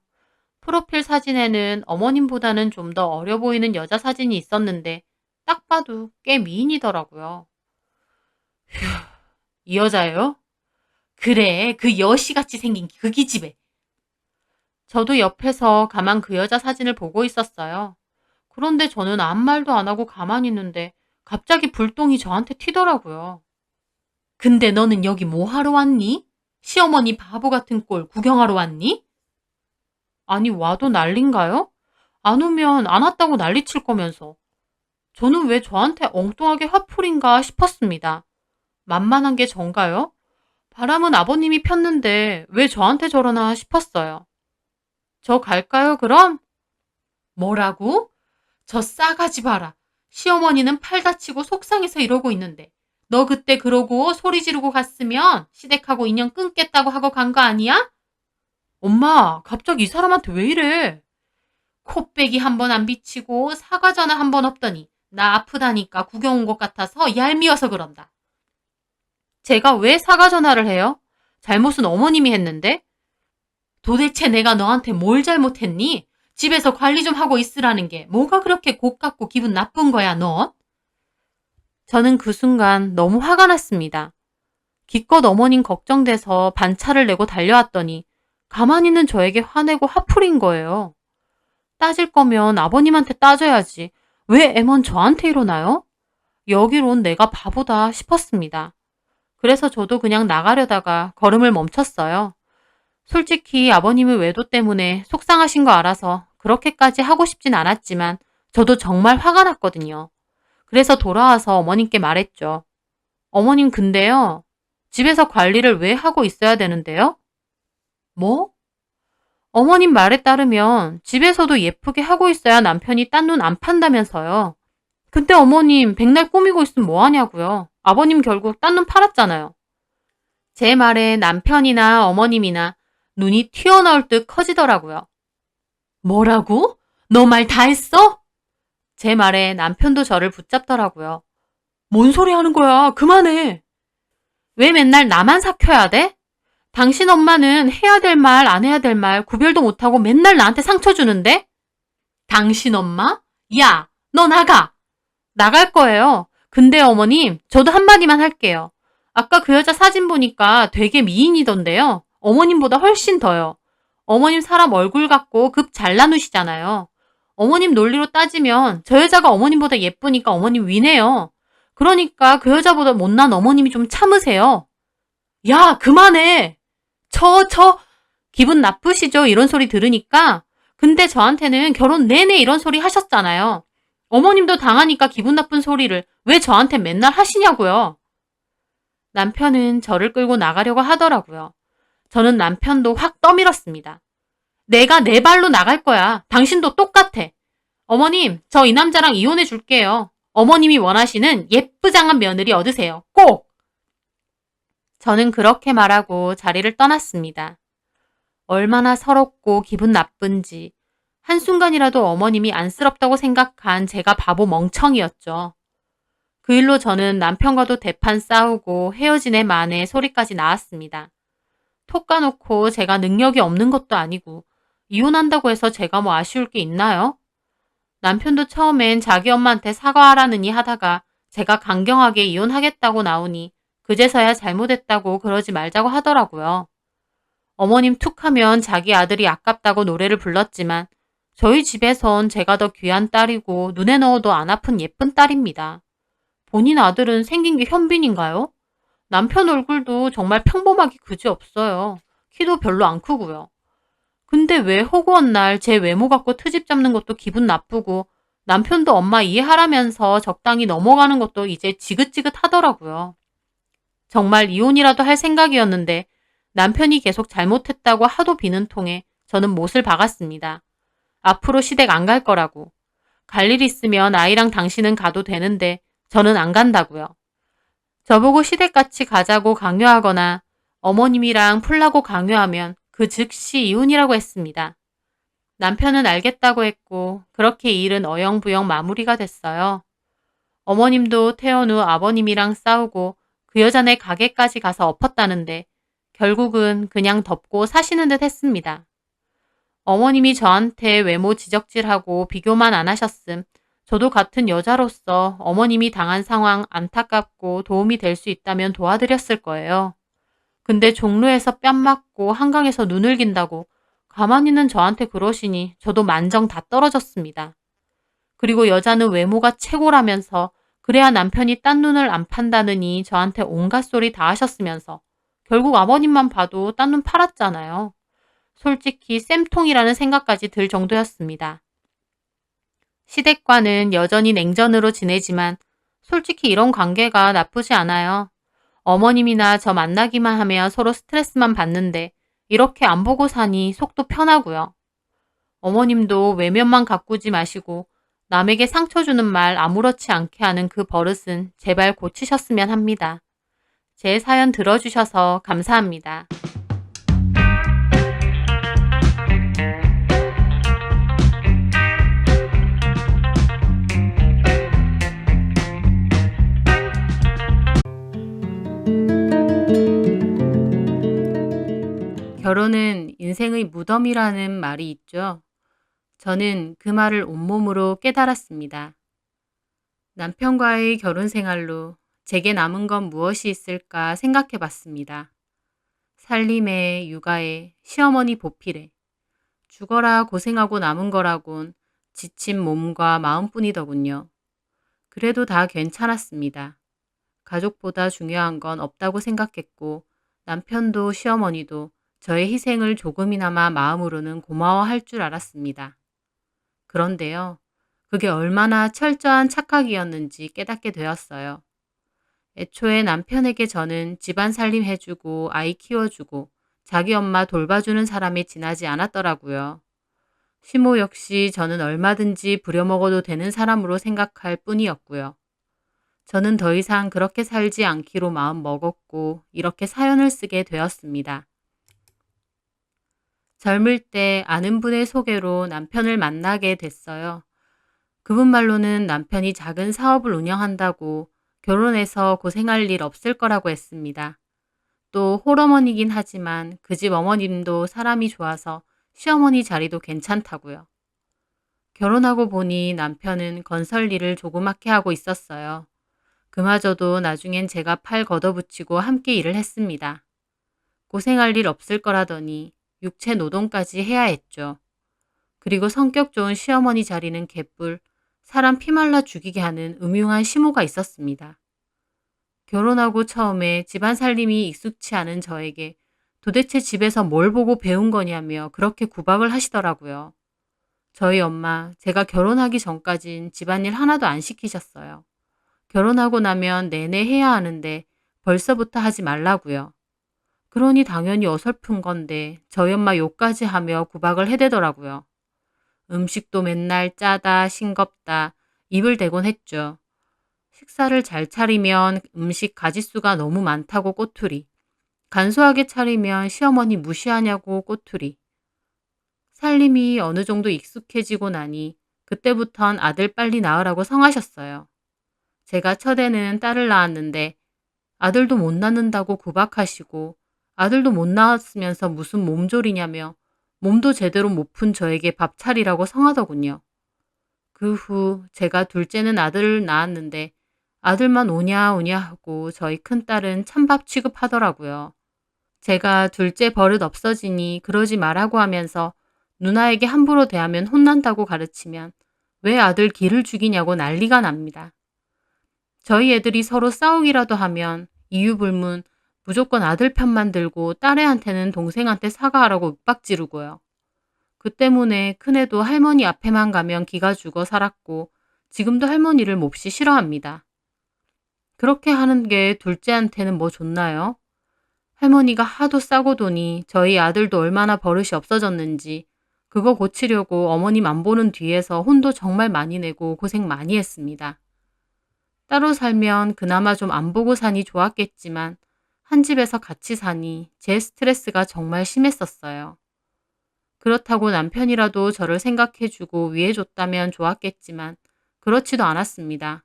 프로필 사진에는 어머님보다는 좀 더 어려 보이는 여자 사진이 있었는데 딱 봐도 꽤 미인이더라고요. 휴, 이 여자예요? 그래, 그 여시같이 생긴 그 기집애. 저도 옆에서 가만 그 여자 사진을 보고 있었어요. 그런데 저는 아무 말도 안 하고 가만히 있는데 갑자기 불똥이 저한테 튀더라고요. 근데 너는 여기 뭐 하러 왔니? 시어머니 바보 같은 꼴 구경하러 왔니? 아니 와도 난린가요? 안 오면 안 왔다고 난리칠 거면서. 저는 왜 저한테 엉뚱하게 화풀인가 싶었습니다. 만만한 게 전가요? 바람은 아버님이 폈는데 왜 저한테 저러나 싶었어요. 저 갈까요 그럼? 뭐라고? 저 싸가지 봐라. 시어머니는 팔 다치고 속상해서 이러고 있는데 너 그때 그러고 소리 지르고 갔으면 시댁하고 인연 끊겠다고 하고 간 거 아니야? 엄마 갑자기 이 사람한테 왜 이래? 코빼기 한 번 안 비치고 사과 전화 한 번 없더니 나 아프다니까 구경 온 것 같아서 얄미워서 그런다. 제가 왜 사과 전화를 해요? 잘못은 어머님이 했는데? 도대체 내가 너한테 뭘 잘못했니? 집에서 관리 좀 하고 있으라는 게 뭐가 그렇게 고깝고 기분 나쁜 거야, 너? 저는 그 순간 너무 화가 났습니다. 기껏 어머님 걱정돼서 반차를 내고 달려왔더니 가만히 있는 저에게 화내고 화풀인 거예요. 따질 거면 아버님한테 따져야지. 왜 애먼 저한테 이러나요? 여기로 온 내가 바보다 싶었습니다. 그래서 저도 그냥 나가려다가 걸음을 멈췄어요. 솔직히 아버님의 외도 때문에 속상하신 거 알아서 그렇게까지 하고 싶진 않았지만 저도 정말 화가 났거든요. 그래서 돌아와서 어머님께 말했죠. 어머님 근데요. 집에서 관리를 왜 하고 있어야 되는데요? 뭐? 어머님 말에 따르면 집에서도 예쁘게 하고 있어야 남편이 딴 눈 안 판다면서요. 근데 어머님 백날 꾸미고 있으면 뭐하냐고요. 아버님 결국 딴 눈 팔았잖아요. 제 말에 남편이나 어머님이나 눈이 튀어나올 듯 커지더라고요. 뭐라고? 너 말 다 했어? 제 말에 남편도 저를 붙잡더라고요. 뭔 소리 하는 거야? 그만해. 왜 맨날 나만 삭혀야 돼? 당신 엄마는 해야 될 말, 안 해야 될 말 구별도 못하고 맨날 나한테 상처 주는데? 당신 엄마? 야, 너 나가! 나갈 거예요. 근데 어머님, 저도 한마디만 할게요. 아까 그 여자 사진 보니까 되게 미인이던데요. 어머님보다 훨씬 더요. 어머님 사람 얼굴 갖고 급 잘나누시잖아요. 어머님 논리로 따지면 저 여자가 어머님보다 예쁘니까 어머님 위네요. 그러니까 그 여자보다 못난 어머님이 좀 참으세요. 야, 그만해! 기분 나쁘시죠? 이런 소리 들으니까. 근데 저한테는 결혼 내내 이런 소리 하셨잖아요. 어머님도 당하니까 기분 나쁜 소리를 왜 저한테 맨날 하시냐고요. 남편은 저를 끌고 나가려고 하더라고요. 저는 남편도 확 떠밀었습니다. 내가 내 발로 나갈 거야. 당신도 똑같아. 어머님, 저 이 남자랑 이혼해 줄게요. 어머님이 원하시는 예쁘장한 며느리 얻으세요. 꼭! 저는 그렇게 말하고 자리를 떠났습니다. 얼마나 서럽고 기분 나쁜지 한순간이라도 어머님이 안쓰럽다고 생각한 제가 바보 멍청이였죠. 그 일로 저는 남편과도 대판 싸우고 헤어지네 마네 소리까지 나왔습니다. 톡 까놓고 제가 능력이 없는 것도 아니고 이혼한다고 해서 제가 뭐 아쉬울 게 있나요? 남편도 처음엔 자기 엄마한테 사과하라느니 하다가 제가 강경하게 이혼하겠다고 나오니 그제서야 잘못했다고 그러지 말자고 하더라고요. 어머님 툭 하면 자기 아들이 아깝다고 노래를 불렀지만 저희 집에선 제가 더 귀한 딸이고 눈에 넣어도 안 아픈 예쁜 딸입니다. 본인 아들은 생긴 게 현빈인가요? 남편 얼굴도 정말 평범하기 그지없어요. 키도 별로 안 크고요. 근데 왜 허구한 날 제 외모 갖고 트집 잡는 것도 기분 나쁘고 남편도 엄마 이해하라면서 적당히 넘어가는 것도 이제 지긋지긋하더라고요. 정말 이혼이라도 할 생각이었는데 남편이 계속 잘못했다고 하도 비는 통에 저는 못을 박았습니다. 앞으로 시댁 안 갈 거라고. 갈 일 있으면 아이랑 당신은 가도 되는데 저는 안 간다고요. 저보고 시댁 같이 가자고 강요하거나 어머님이랑 풀라고 강요하면 그 즉시 이혼이라고 했습니다. 남편은 알겠다고 했고 그렇게 이 일은 어영부영 마무리가 됐어요. 어머님도 퇴원 후 아버님이랑 싸우고 그 여자네 가게까지 가서 엎었다는데 결국은 그냥 덮고 사시는 듯 했습니다. 어머님이 저한테 외모 지적질하고 비교만 안 하셨음. 저도 같은 여자로서 어머님이 당한 상황 안타깝고 도움이 될 수 있다면 도와드렸을 거예요. 근데 종로에서 뺨 맞고 한강에서 눈을 긴다고 가만히는 저한테 그러시니 저도 만정 다 떨어졌습니다. 그리고 여자는 외모가 최고라면서 그래야 남편이 딴 눈을 안 판다느니 저한테 온갖 소리 다 하셨으면서 결국 아버님만 봐도 딴 눈 팔았잖아요. 솔직히 쌤통이라는 생각까지 들 정도였습니다. 시댁과는 여전히 냉전으로 지내지만 솔직히 이런 관계가 나쁘지 않아요. 어머님이나 저 만나기만 하면 서로 스트레스만 받는데 이렇게 안 보고 사니 속도 편하고요. 어머님도 외면만 가꾸지 마시고 남에게 상처 주는 말 아무렇지 않게 하는 그 버릇은 제발 고치셨으면 합니다. 제 사연 들어주셔서 감사합니다. 결혼은 인생의 무덤이라는 말이 있죠. 저는 그 말을 온몸으로 깨달았습니다. 남편과의 결혼 생활로 제게 남은 건 무엇이 있을까 생각해 봤습니다. 살림에, 육아에, 시어머니 보필에, 죽어라 고생하고 남은 거라곤 지친 몸과 마음뿐이더군요. 그래도 다 괜찮았습니다. 가족보다 중요한 건 없다고 생각했고 남편도 시어머니도 저의 희생을 조금이나마 마음으로는 고마워할 줄 알았습니다. 그런데요, 그게 얼마나 철저한 착각이었는지 깨닫게 되었어요. 애초에 남편에게 저는 집안 살림 해주고 아이 키워주고 자기 엄마 돌봐주는 사람이 지나지 않았더라고요. 시모 역시 저는 얼마든지 부려먹어도 되는 사람으로 생각할 뿐이었고요. 저는 더 이상 그렇게 살지 않기로 마음 먹었고 이렇게 사연을 쓰게 되었습니다. 젊을 때 아는 분의 소개로 남편을 만나게 됐어요. 그분 말로는 남편이 작은 사업을 운영한다고 결혼해서 고생할 일 없을 거라고 했습니다. 또 홀어머니긴 하지만 그 집 어머님도 사람이 좋아서 시어머니 자리도 괜찮다고요. 결혼하고 보니 남편은 건설 일을 조그맣게 하고 있었어요. 그마저도 나중엔 제가 팔 걷어붙이고 함께 일을 했습니다. 고생할 일 없을 거라더니 육체 노동까지 해야 했죠. 그리고 성격 좋은 시어머니 자리는 개뿔, 사람 피말라 죽이게 하는 음흉한 시모가 있었습니다. 결혼하고 처음에 집안 살림이 익숙치 않은 저에게 도대체 집에서 뭘 보고 배운 거냐며 그렇게 구박을 하시더라고요. 저희 엄마, 제가 결혼하기 전까진 집안일 하나도 안 시키셨어요. 결혼하고 나면 내내 해야 하는데 벌써부터 하지 말라고요. 그러니 당연히 어설픈 건데 저희 엄마 욕까지 하며 구박을 해대더라고요. 음식도 맨날 짜다, 싱겁다, 입을 대곤 했죠. 식사를 잘 차리면 음식 가짓수가 너무 많다고 꼬투리. 간소하게 차리면 시어머니 무시하냐고 꼬투리. 살림이 어느 정도 익숙해지고 나니 그때부턴 아들 빨리 낳으라고 성하셨어요. 제가 첫애는 딸을 낳았는데 아들도 못 낳는다고 구박하시고 아들도 못 낳았으면서 무슨 몸조리냐며 몸도 제대로 못 푼 저에게 밥 차리라고 성하더군요. 그 후 제가 둘째는 아들을 낳았는데 아들만 오냐 오냐 하고 저희 큰딸은 찬밥 취급하더라고요. 제가 둘째 버릇 없어지니 그러지 말라고 하면서 누나에게 함부로 대하면 혼난다고 가르치면 왜 아들 기를 죽이냐고 난리가 납니다. 저희 애들이 서로 싸우기라도 하면 이유 불문 무조건 아들 편만 들고 딸애한테는 동생한테 사과하라고 윽박지르고요. 그 때문에 큰애도 할머니 앞에만 가면 기가 죽어 살았고 지금도 할머니를 몹시 싫어합니다. 그렇게 하는 게 둘째한테는 뭐 좋나요? 할머니가 하도 싸고 도니 저희 아들도 얼마나 버릇이 없어졌는지 그거 고치려고 어머님 안 보는 뒤에서 혼도 정말 많이 내고 고생 많이 했습니다. 따로 살면 그나마 좀 안 보고 사니 좋았겠지만 한 집에서 같이 사니 제 스트레스가 정말 심했었어요. 그렇다고 남편이라도 저를 생각해주고 위해줬다면 좋았겠지만 그렇지도 않았습니다.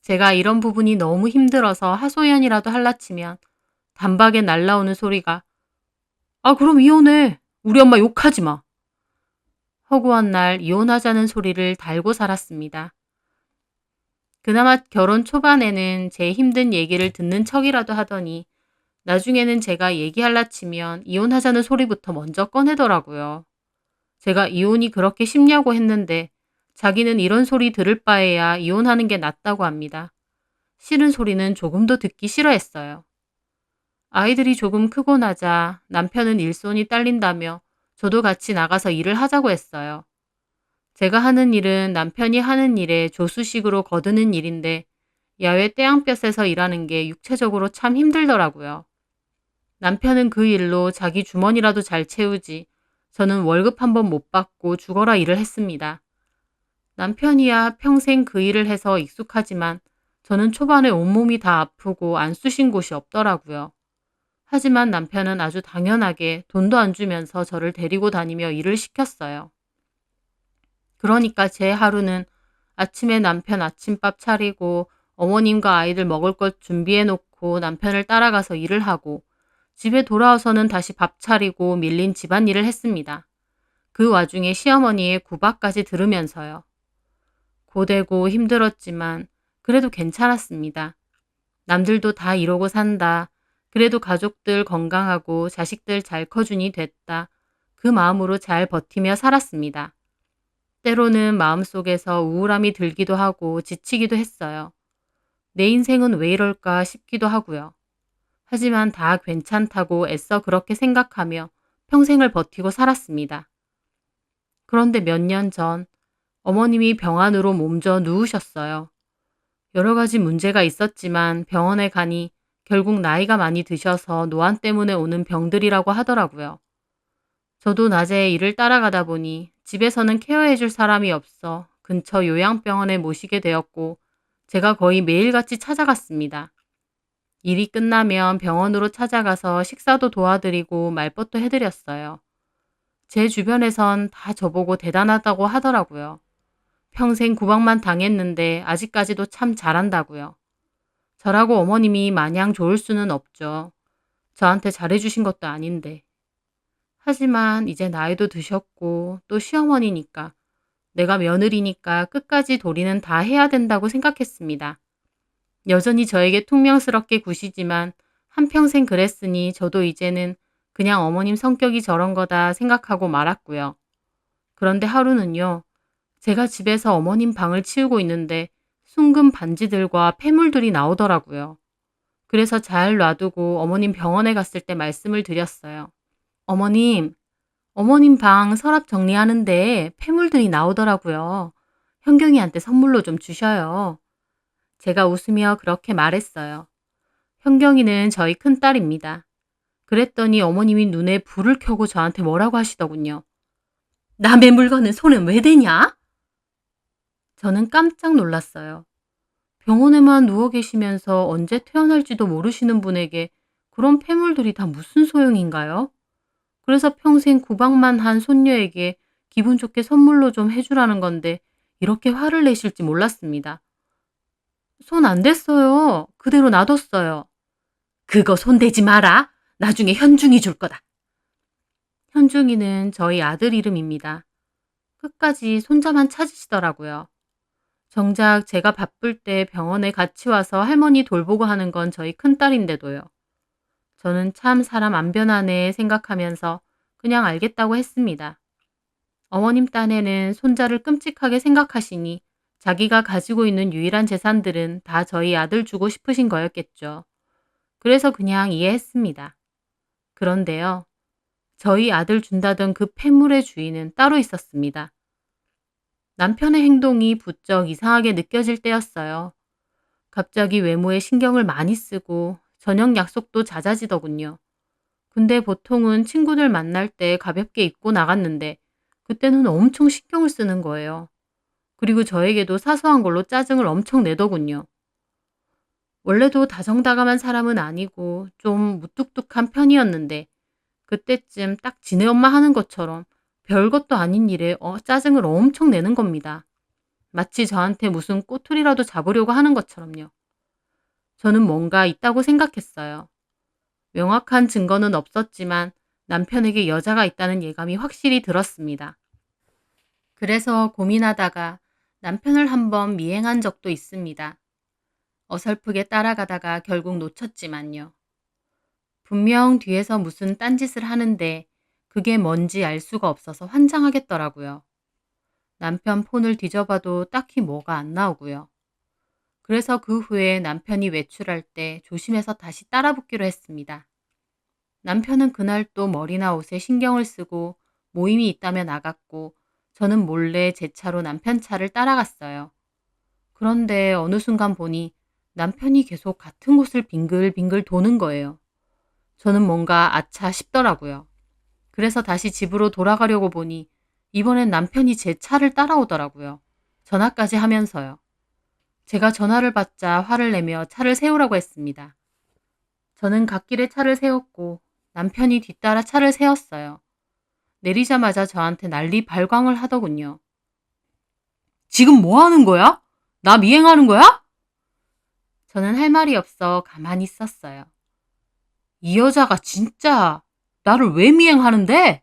제가 이런 부분이 너무 힘들어서 하소연이라도 할라치면 단박에 날라오는 소리가 아 그럼 이혼해. 우리 엄마 욕하지 마. 허구한 날 이혼하자는 소리를 달고 살았습니다. 그나마 결혼 초반에는 제 힘든 얘기를 듣는 척이라도 하더니 나중에는 제가 얘기할라 치면 이혼하자는 소리부터 먼저 꺼내더라고요. 제가 이혼이 그렇게 쉽냐고 했는데 자기는 이런 소리 들을 바에야 이혼하는 게 낫다고 합니다. 싫은 소리는 조금도 듣기 싫어했어요. 아이들이 조금 크고 나자 남편은 일손이 딸린다며 저도 같이 나가서 일을 하자고 했어요. 제가 하는 일은 남편이 하는 일에 조수식으로 거두는 일인데 야외 태양볕에서 일하는 게 육체적으로 참 힘들더라고요. 남편은 그 일로 자기 주머니라도 잘 채우지 저는 월급 한 번 못 받고 죽어라 일을 했습니다. 남편이야 평생 그 일을 해서 익숙하지만 저는 초반에 온몸이 다 아프고 안 쑤신 곳이 없더라고요. 하지만 남편은 아주 당연하게 돈도 안 주면서 저를 데리고 다니며 일을 시켰어요. 그러니까 제 하루는 아침에 남편 아침밥 차리고 어머님과 아이들 먹을 것 준비해 놓고 남편을 따라가서 일을 하고 집에 돌아와서는 다시 밥 차리고 밀린 집안일을 했습니다. 그 와중에 시어머니의 구박까지 들으면서요. 고되고 힘들었지만 그래도 괜찮았습니다. 남들도 다 이러고 산다. 그래도 가족들 건강하고 자식들 잘 커주니 됐다. 그 마음으로 잘 버티며 살았습니다. 때로는 마음속에서 우울함이 들기도 하고 지치기도 했어요. 내 인생은 왜 이럴까 싶기도 하고요. 하지만 다 괜찮다고 애써 그렇게 생각하며 평생을 버티고 살았습니다. 그런데 몇 년 전 어머님이 병환으로 몸져 누우셨어요. 여러 가지 문제가 있었지만 병원에 가니 결국 나이가 많이 드셔서 노안 때문에 오는 병들이라고 하더라고요. 저도 낮에 일을 따라가다 보니 집에서는 케어해줄 사람이 없어 근처 요양병원에 모시게 되었고 제가 거의 매일같이 찾아갔습니다. 일이 끝나면 병원으로 찾아가서 식사도 도와드리고 말벗도 해드렸어요. 제 주변에선 다 저보고 대단하다고 하더라고요. 평생 구박만 당했는데 아직까지도 참 잘한다고요. 저라고 어머님이 마냥 좋을 수는 없죠. 저한테 잘해주신 것도 아닌데. 하지만 이제 나이도 드셨고 또 시어머니니까 내가 며느리니까 끝까지 도리는 다 해야 된다고 생각했습니다. 여전히 저에게 퉁명스럽게 구시지만 한평생 그랬으니 저도 이제는 그냥 어머님 성격이 저런 거다 생각하고 말았고요. 그런데 하루는요. 제가 집에서 어머님 방을 치우고 있는데 숭근 반지들과 폐물들이 나오더라고요. 그래서 잘 놔두고 어머님 병원에 갔을 때 말씀을 드렸어요. 어머님, 어머님 방 서랍 정리하는데 폐물들이 나오더라고요. 현경이한테 선물로 좀 주셔요. 제가 웃으며 그렇게 말했어요. 현경이는 저희 큰딸입니다. 그랬더니 어머님이 눈에 불을 켜고 저한테 뭐라고 하시더군요. 남의 물건은 손은 왜 대냐? 저는 깜짝 놀랐어요. 병원에만 누워 계시면서 언제 퇴원할지도 모르시는 분에게 그런 폐물들이 다 무슨 소용인가요? 그래서 평생 구박만 한 손녀에게 기분 좋게 선물로 좀 해주라는 건데 이렇게 화를 내실지 몰랐습니다. 손 안 댔어요. 그대로 놔뒀어요. 그거 손대지 마라. 나중에 현중이 줄 거다. 현중이는 저희 아들 이름입니다. 끝까지 손자만 찾으시더라고요. 정작 제가 바쁠 때 병원에 같이 와서 할머니 돌보고 하는 건 저희 큰딸인데도요. 저는 참 사람 안 변하네 생각하면서 그냥 알겠다고 했습니다. 어머님 딴에는 손자를 끔찍하게 생각하시니 자기가 가지고 있는 유일한 재산들은 다 저희 아들 주고 싶으신 거였겠죠. 그래서 그냥 이해했습니다. 그런데요, 저희 아들 준다던 그 폐물의 주인은 따로 있었습니다. 남편의 행동이 부쩍 이상하게 느껴질 때였어요. 갑자기 외모에 신경을 많이 쓰고 저녁 약속도 잦아지더군요. 근데 보통은 친구들 만날 때 가볍게 입고 나갔는데 그때는 엄청 신경을 쓰는 거예요. 그리고 저에게도 사소한 걸로 짜증을 엄청 내더군요. 원래도 다정다감한 사람은 아니고 좀 무뚝뚝한 편이었는데 그때쯤 딱 지네 엄마 하는 것처럼 별것도 아닌 일에 짜증을 엄청 내는 겁니다. 마치 저한테 무슨 꼬투리라도 잡으려고 하는 것처럼요. 저는 뭔가 있다고 생각했어요. 명확한 증거는 없었지만 남편에게 여자가 있다는 예감이 확실히 들었습니다. 그래서 고민하다가 남편을 한번 미행한 적도 있습니다. 어설프게 따라가다가 결국 놓쳤지만요. 분명 뒤에서 무슨 딴짓을 하는데 그게 뭔지 알 수가 없어서 환장하겠더라고요. 남편 폰을 뒤져봐도 딱히 뭐가 안 나오고요. 그래서 그 후에 남편이 외출할 때 조심해서 다시 따라붙기로 했습니다. 남편은 그날 또 머리나 옷에 신경을 쓰고 모임이 있다며 나갔고 저는 몰래 제 차로 남편 차를 따라갔어요. 그런데 어느 순간 보니 남편이 계속 같은 곳을 빙글빙글 도는 거예요. 저는 뭔가 아차 싶더라고요. 그래서 다시 집으로 돌아가려고 보니 이번엔 남편이 제 차를 따라오더라고요. 전화까지 하면서요. 제가 전화를 받자 화를 내며 차를 세우라고 했습니다. 저는 갓길에 차를 세웠고 남편이 뒤따라 차를 세웠어요. 내리자마자 저한테 난리 발광을 하더군요. 지금 뭐 하는 거야? 나 미행하는 거야? 저는 할 말이 없어 가만히 있었어요. 이 여자가 진짜 나를 왜 미행하는데?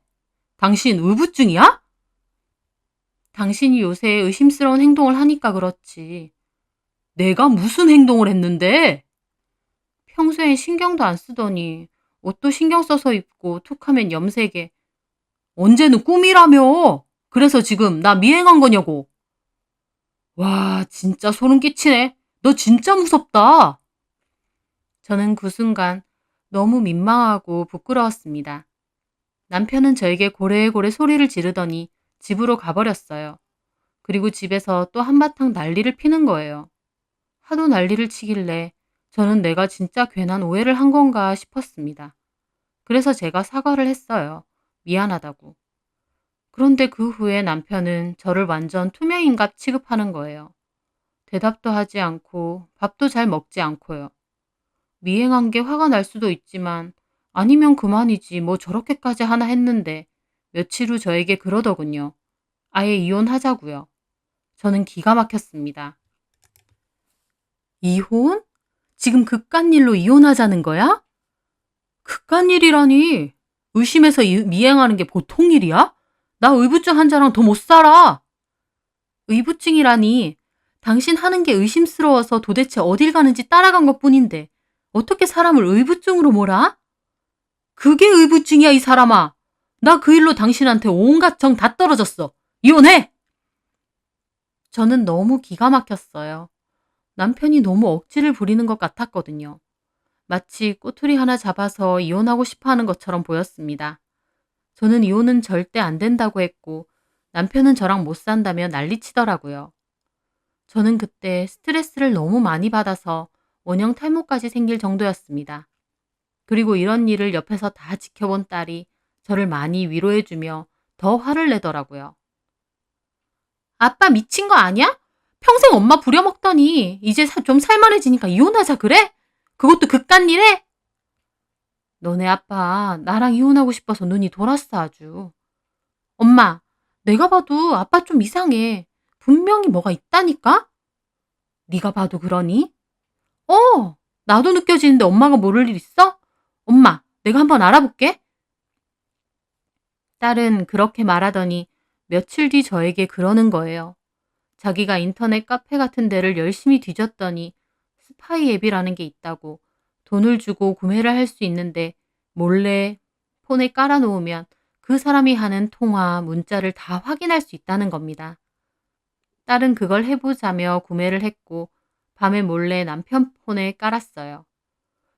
당신 의부증이야? 당신이 요새 의심스러운 행동을 하니까 그렇지. 내가 무슨 행동을 했는데? 평소엔 신경도 안 쓰더니 옷도 신경 써서 입고 툭하면 염색에 언제는 꿈이라며. 그래서 지금 나 미행한 거냐고. 와, 진짜 소름 끼치네. 너 진짜 무섭다. 저는 그 순간 너무 민망하고 부끄러웠습니다. 남편은 저에게 고래고래 소리를 지르더니 집으로 가버렸어요. 그리고 집에서 또 한바탕 난리를 피는 거예요. 하도 난리를 치길래 저는 내가 진짜 괜한 오해를 한 건가 싶었습니다. 그래서 제가 사과를 했어요. 미안하다고. 그런데 그 후에 남편은 저를 완전 투명인간 취급하는 거예요. 대답도 하지 않고 밥도 잘 먹지 않고요. 미행한 게 화가 날 수도 있지만 아니면 그만이지 뭐 저렇게까지 하나 했는데 며칠 후 저에게 그러더군요. 아예 이혼하자고요. 저는 기가 막혔습니다. 이혼? 지금 그깟일로 이혼하자는 거야? 그깟일이라니. 의심해서 미행하는 게 보통 일이야? 나 의부증 환자랑 더 못 살아. 의부증이라니. 당신 하는 게 의심스러워서 도대체 어딜 가는지 따라간 것뿐인데 어떻게 사람을 의부증으로 몰아? 그게 의부증이야, 이 사람아. 나 그 일로 당신한테 온갖 정 다 떨어졌어. 이혼해! 저는 너무 기가 막혔어요. 남편이 너무 억지를 부리는 것 같았거든요. 마치 꼬투리 하나 잡아서 이혼하고 싶어 하는 것처럼 보였습니다. 저는 이혼은 절대 안 된다고 했고 남편은 저랑 못 산다며 난리치더라고요. 저는 그때 스트레스를 너무 많이 받아서 원형 탈모까지 생길 정도였습니다. 그리고 이런 일을 옆에서 다 지켜본 딸이 저를 많이 위로해주며 더 화를 내더라고요. 아빠 미친 거 아니야? 평생 엄마 부려먹더니 이제 좀 살만해지니까 이혼하자 그래? 그것도 그깟일에? 너네 아빠 나랑 이혼하고 싶어서 눈이 돌았어 아주. 엄마, 내가 봐도 아빠 좀 이상해. 분명히 뭐가 있다니까? 네가 봐도 그러니? 나도 느껴지는데 엄마가 모를 일 있어? 엄마, 내가 한번 알아볼게. 딸은 그렇게 말하더니 며칠 뒤 저에게 그러는 거예요. 자기가 인터넷 카페 같은 데를 열심히 뒤졌더니 스파이 앱이라는 게 있다고 돈을 주고 구매를 할 수 있는데 몰래 폰에 깔아놓으면 그 사람이 하는 통화, 문자를 다 확인할 수 있다는 겁니다. 딸은 그걸 해보자며 구매를 했고 밤에 몰래 남편 폰에 깔았어요.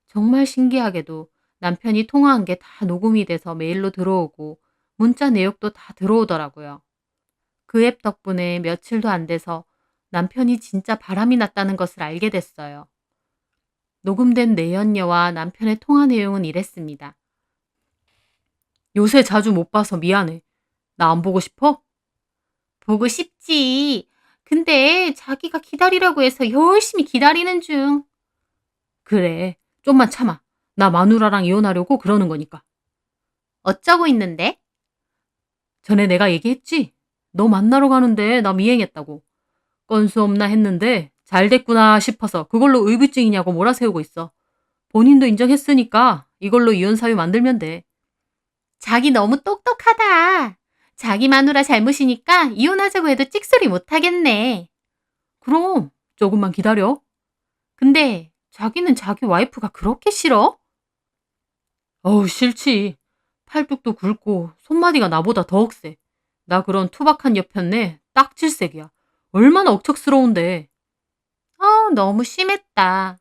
정말 신기하게도 남편이 통화한 게 다 녹음이 돼서 메일로 들어오고 문자 내역도 다 들어오더라고요. 그 앱 덕분에 며칠도 안 돼서 남편이 진짜 바람이 났다는 것을 알게 됐어요. 녹음된 내연녀와 남편의 통화 내용은 이랬습니다. 요새 자주 못 봐서 미안해. 나 안 보고 싶어? 보고 싶지. 근데 자기가 기다리라고 해서 열심히 기다리는 중. 그래, 좀만 참아. 나 마누라랑 이혼하려고 그러는 거니까. 어쩌고 있는데? 전에 내가 얘기했지? 너 만나러 가는데 나 미행했다고. 건수 없나 했는데 잘 됐구나 싶어서 그걸로 의구증이냐고 몰아세우고 있어. 본인도 인정했으니까 이걸로 이혼 사유 만들면 돼. 자기 너무 똑똑하다. 자기 마누라 잘못이니까 이혼하자고 해도 찍소리 못하겠네. 그럼 조금만 기다려. 근데 자기는 자기 와이프가 그렇게 싫어? 어우 싫지. 팔뚝도 굵고 손마디가 나보다 더 억세. 나 그런 투박한 여편네 딱 질색이야. 얼마나 억척스러운데. 너무 심했다.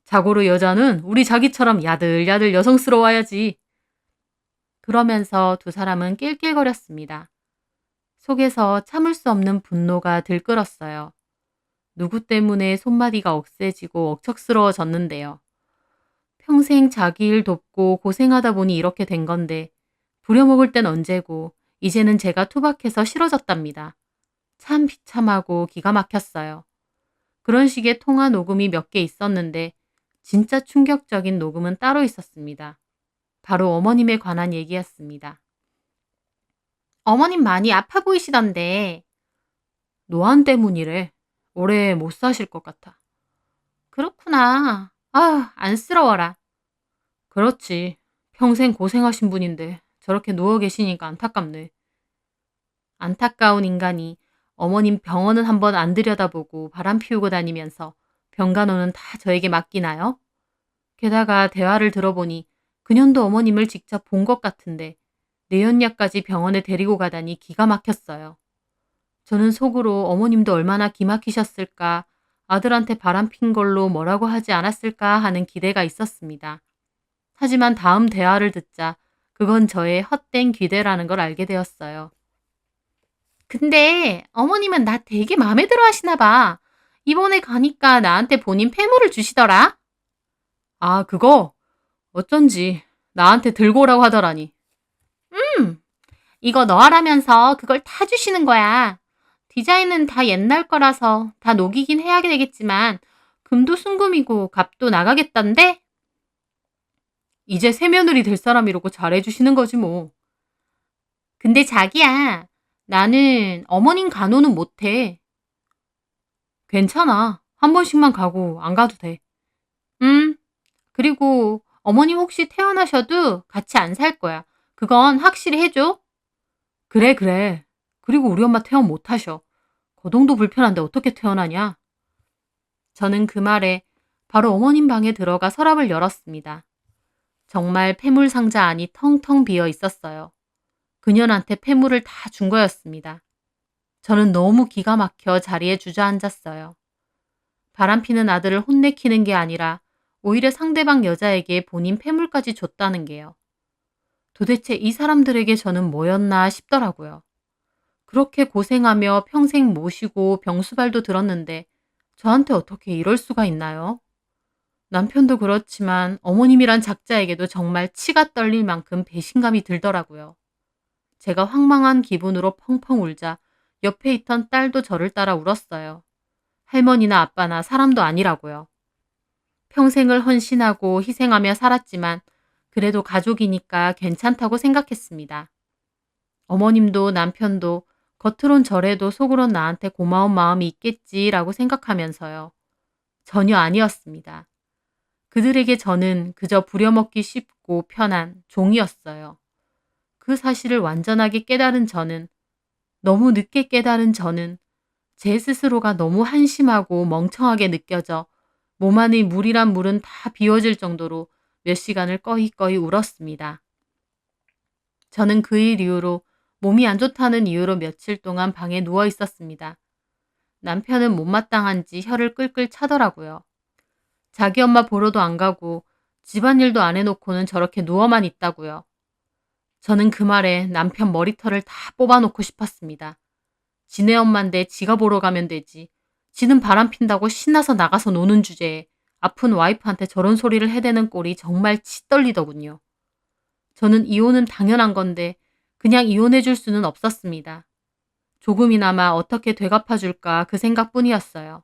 자고로 여자는 우리 자기처럼 야들야들 여성스러워야지. 그러면서 두 사람은 낄낄거렸습니다. 속에서 참을 수 없는 분노가 들끓었어요. 누구 때문에 손마디가 억세지고 억척스러워졌는데요. 평생 자기 일 돕고 고생하다 보니 이렇게 된 건데 부려먹을 땐 언제고 이제는 제가 투박해서 싫어졌답니다. 참 비참하고 기가 막혔어요. 그런 식의 통화 녹음이 몇 개 있었는데 진짜 충격적인 녹음은 따로 있었습니다. 바로 어머님에 관한 얘기였습니다. 어머님 많이 아파 보이시던데. 노안 때문이래. 오래 못 사실 것 같아. 그렇구나. 안쓰러워라. 그렇지. 평생 고생하신 분인데 저렇게 누워 계시니까 안타깝네. 안타까운 인간이 어머님 병원은 한번 안 들여다보고 바람 피우고 다니면서 병간호는 다 저에게 맡기나요? 게다가 대화를 들어보니 그년도 어머님을 직접 본 것 같은데 내연녀까지 병원에 데리고 가다니 기가 막혔어요. 저는 속으로 어머님도 얼마나 기막히셨을까, 아들한테 바람핀 걸로 뭐라고 하지 않았을까 하는 기대가 있었습니다. 하지만 다음 대화를 듣자 그건 저의 헛된 기대라는 걸 알게 되었어요. 근데 어머님은 나 되게 마음에 들어 하시나 봐. 이번에 가니까 나한테 본인 폐물을 주시더라. 아, 그거? 어쩐지 나한테 들고 오라고 하더라니. 이거 넣으라면서 그걸 다 주시는 거야. 디자인은 다 옛날 거라서 다 녹이긴 해야 되겠지만 금도 순금이고 값도 나가겠던데? 이제 새며느리 될 사람이라고 잘해주시는 거지 뭐. 근데 자기야, 나는 어머님 간호는 못해. 괜찮아. 한 번씩만 가고 안 가도 돼. 그리고 어머님 혹시 태어나셔도 같이 안 살 거야. 그건 확실히 해줘. 그래, 그래. 그리고 우리 엄마 퇴원 못 하셔. 거동도 불편한데 어떻게 퇴원하냐? 저는 그 말에 바로 어머님 방에 들어가 서랍을 열었습니다. 정말 폐물 상자 안이 텅텅 비어 있었어요. 그년한테 폐물을 다 준 거였습니다. 저는 너무 기가 막혀 자리에 주저앉았어요. 바람피는 아들을 혼내키는 게 아니라 오히려 상대방 여자에게 본인 폐물까지 줬다는 게요. 도대체 이 사람들에게 저는 뭐였나 싶더라고요. 그렇게 고생하며 평생 모시고 병수발도 들었는데 저한테 어떻게 이럴 수가 있나요? 남편도 그렇지만 어머님이란 작자에게도 정말 치가 떨릴 만큼 배신감이 들더라고요. 제가 황망한 기분으로 펑펑 울자 옆에 있던 딸도 저를 따라 울었어요. 할머니나 아빠나 사람도 아니라고요. 평생을 헌신하고 희생하며 살았지만 그래도 가족이니까 괜찮다고 생각했습니다. 어머님도 남편도 겉으론 저래도 속으론 나한테 고마운 마음이 있겠지라고 생각하면서요. 전혀 아니었습니다. 그들에게 저는 그저 부려먹기 쉽고 편한 종이었어요. 그 사실을 완전하게 깨달은 저는, 너무 늦게 깨달은 저는 제 스스로가 너무 한심하고 멍청하게 느껴져 몸 안의 물이란 물은 다 비워질 정도로 몇 시간을 꺼이꺼이 울었습니다. 저는 그 일 이후로 몸이 안 좋다는 이유로 며칠 동안 방에 누워 있었습니다. 남편은 못마땅한지 혀를 끌끌 차더라고요. 자기 엄마 보러도 안 가고 집안일도 안 해놓고는 저렇게 누워만 있다고요. 저는 그 말에 남편 머리털을 다 뽑아놓고 싶었습니다. 지네 엄만데 지가 보러 가면 되지. 지는 바람핀다고 신나서 나가서 노는 주제에 아픈 와이프한테 저런 소리를 해대는 꼴이 정말 치 떨리더군요. 저는 이혼은 당연한 건데 그냥 이혼해줄 수는 없었습니다. 조금이나마 어떻게 되갚아줄까 그 생각뿐이었어요.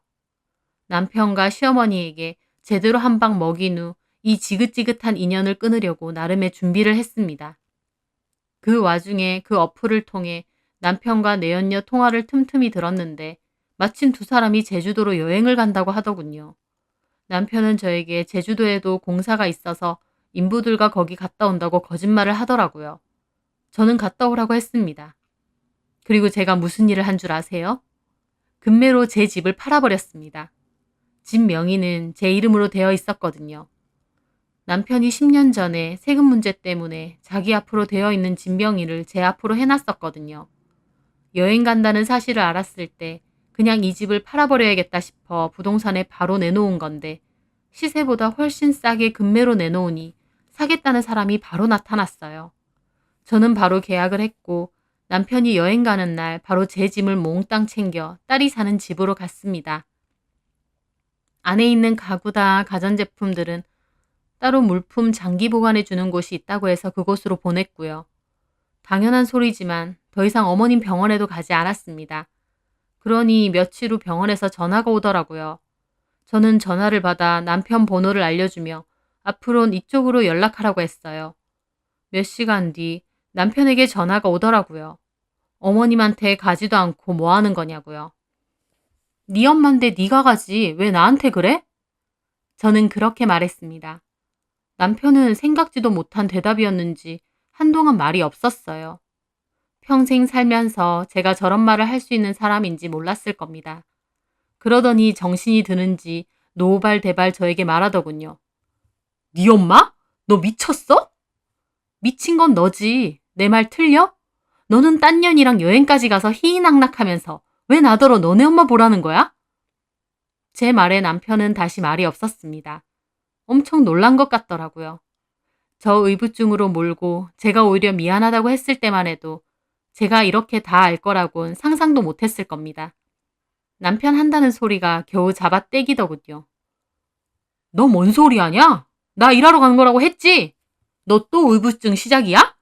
남편과 시어머니에게 제대로 한 방 먹인 후 이 지긋지긋한 인연을 끊으려고 나름의 준비를 했습니다. 그 와중에 그 어플을 통해 남편과 내연녀 통화를 틈틈이 들었는데 마침 두 사람이 제주도로 여행을 간다고 하더군요. 남편은 저에게 제주도에도 공사가 있어서 인부들과 거기 갔다 온다고 거짓말을 하더라고요. 저는 갔다 오라고 했습니다. 그리고 제가 무슨 일을 한 줄 아세요? 금매로 제 집을 팔아버렸습니다. 집 명의는 제 이름으로 되어 있었거든요. 남편이 10년 전에 세금 문제 때문에 자기 앞으로 되어 있는 집 명의를 제 앞으로 해놨었거든요. 여행 간다는 사실을 알았을 때 그냥 이 집을 팔아버려야겠다 싶어 부동산에 바로 내놓은 건데 시세보다 훨씬 싸게 금매로 내놓으니 사겠다는 사람이 바로 나타났어요. 저는 바로 계약을 했고 남편이 여행 가는 날 바로 제 짐을 몽땅 챙겨 딸이 사는 집으로 갔습니다. 안에 있는 가구다 가전제품들은 따로 물품 장기 보관해 주는 곳이 있다고 해서 그곳으로 보냈고요. 당연한 소리지만 더 이상 어머님 병원에도 가지 않았습니다. 그러니 며칠 후 병원에서 전화가 오더라고요. 저는 전화를 받아 남편 번호를 알려주며 앞으로는 이쪽으로 연락하라고 했어요. 몇 시간 뒤 남편에게 전화가 오더라고요. 어머님한테 가지도 않고 뭐 하는 거냐고요. 네 엄마인데 네가 가지 왜 나한테 그래? 저는 그렇게 말했습니다. 남편은 생각지도 못한 대답이었는지 한동안 말이 없었어요. 평생 살면서 제가 저런 말을 할 수 있는 사람인지 몰랐을 겁니다. 그러더니 정신이 드는지 노발대발 저에게 말하더군요. 네 엄마? 너 미쳤어? 미친 건 너지. 내 말 틀려? 너는 딴 년이랑 여행까지 가서 희희낙낙하면서 왜 나더러 너네 엄마 보라는 거야? 제 말에 남편은 다시 말이 없었습니다. 엄청 놀란 것 같더라고요. 저 의부증으로 몰고 제가 오히려 미안하다고 했을 때만 해도 제가 이렇게 다 알 거라곤 상상도 못했을 겁니다. 남편 한다는 소리가 겨우 잡아떼기더군요. 너 뭔 소리 하냐? 나 일하러 가는 거라고 했지? 너 또 의부증 시작이야?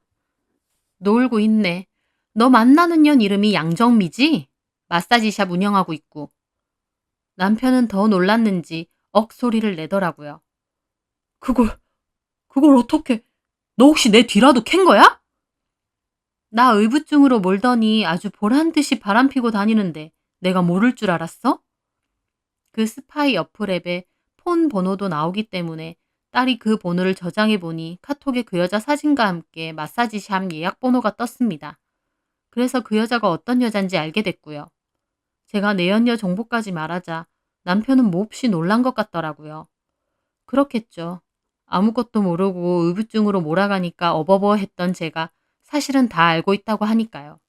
놀고 있네. 너 만나는 년 이름이 양정미지? 마사지샵 운영하고 있고. 남편은 더 놀랐는지 억소리를 내더라고요. 그걸 어떻게, 너 혹시 내 뒤라도 캔 거야? 나 의부증으로 몰더니 아주 보란듯이 바람피고 다니는데 내가 모를 줄 알았어? 그 스파이 어플 앱에 폰 번호도 나오기 때문에 딸이 그 번호를 저장해 보니 카톡에 그 여자 사진과 함께 마사지샵 예약 번호가 떴습니다. 그래서 그 여자가 어떤 여잔지 알게 됐고요. 제가 내연녀 정보까지 말하자 남편은 몹시 놀란 것 같더라고요. 그렇겠죠. 아무것도 모르고 의부증으로 몰아가니까 어버버 했던 제가 사실은 다 알고 있다고 하니까요.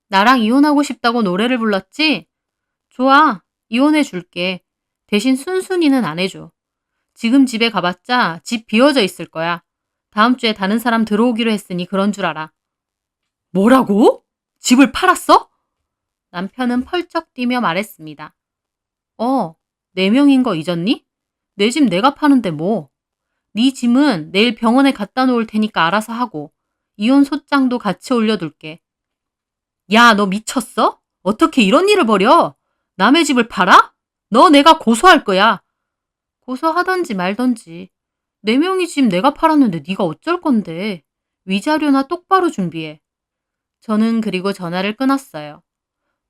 나랑 이혼하고 싶다고 노래를 불렀지? 좋아, 이혼해 줄게. 대신 순순히는 안 해줘. 지금 집에 가봤자 집 비워져 있을 거야. 다음 주에 다른 사람 들어오기로 했으니 그런 줄 알아. 뭐라고? 집을 팔았어? 남편은 펄쩍 뛰며 말했습니다. 4명인 거 잊었니? 내 집 내가 파는데 뭐. 네 짐은 내일 병원에 갖다 놓을 테니까 알아서 하고 이혼 소장도 같이 올려둘게. 야, 너 미쳤어? 어떻게 이런 일을 벌여? 남의 집을 팔아? 너 내가 고소할 거야. 고소하던지 말던지. 네 명이 집 내가 팔았는데 네가 어쩔 건데. 위자료나 똑바로 준비해. 저는 그리고 전화를 끊었어요.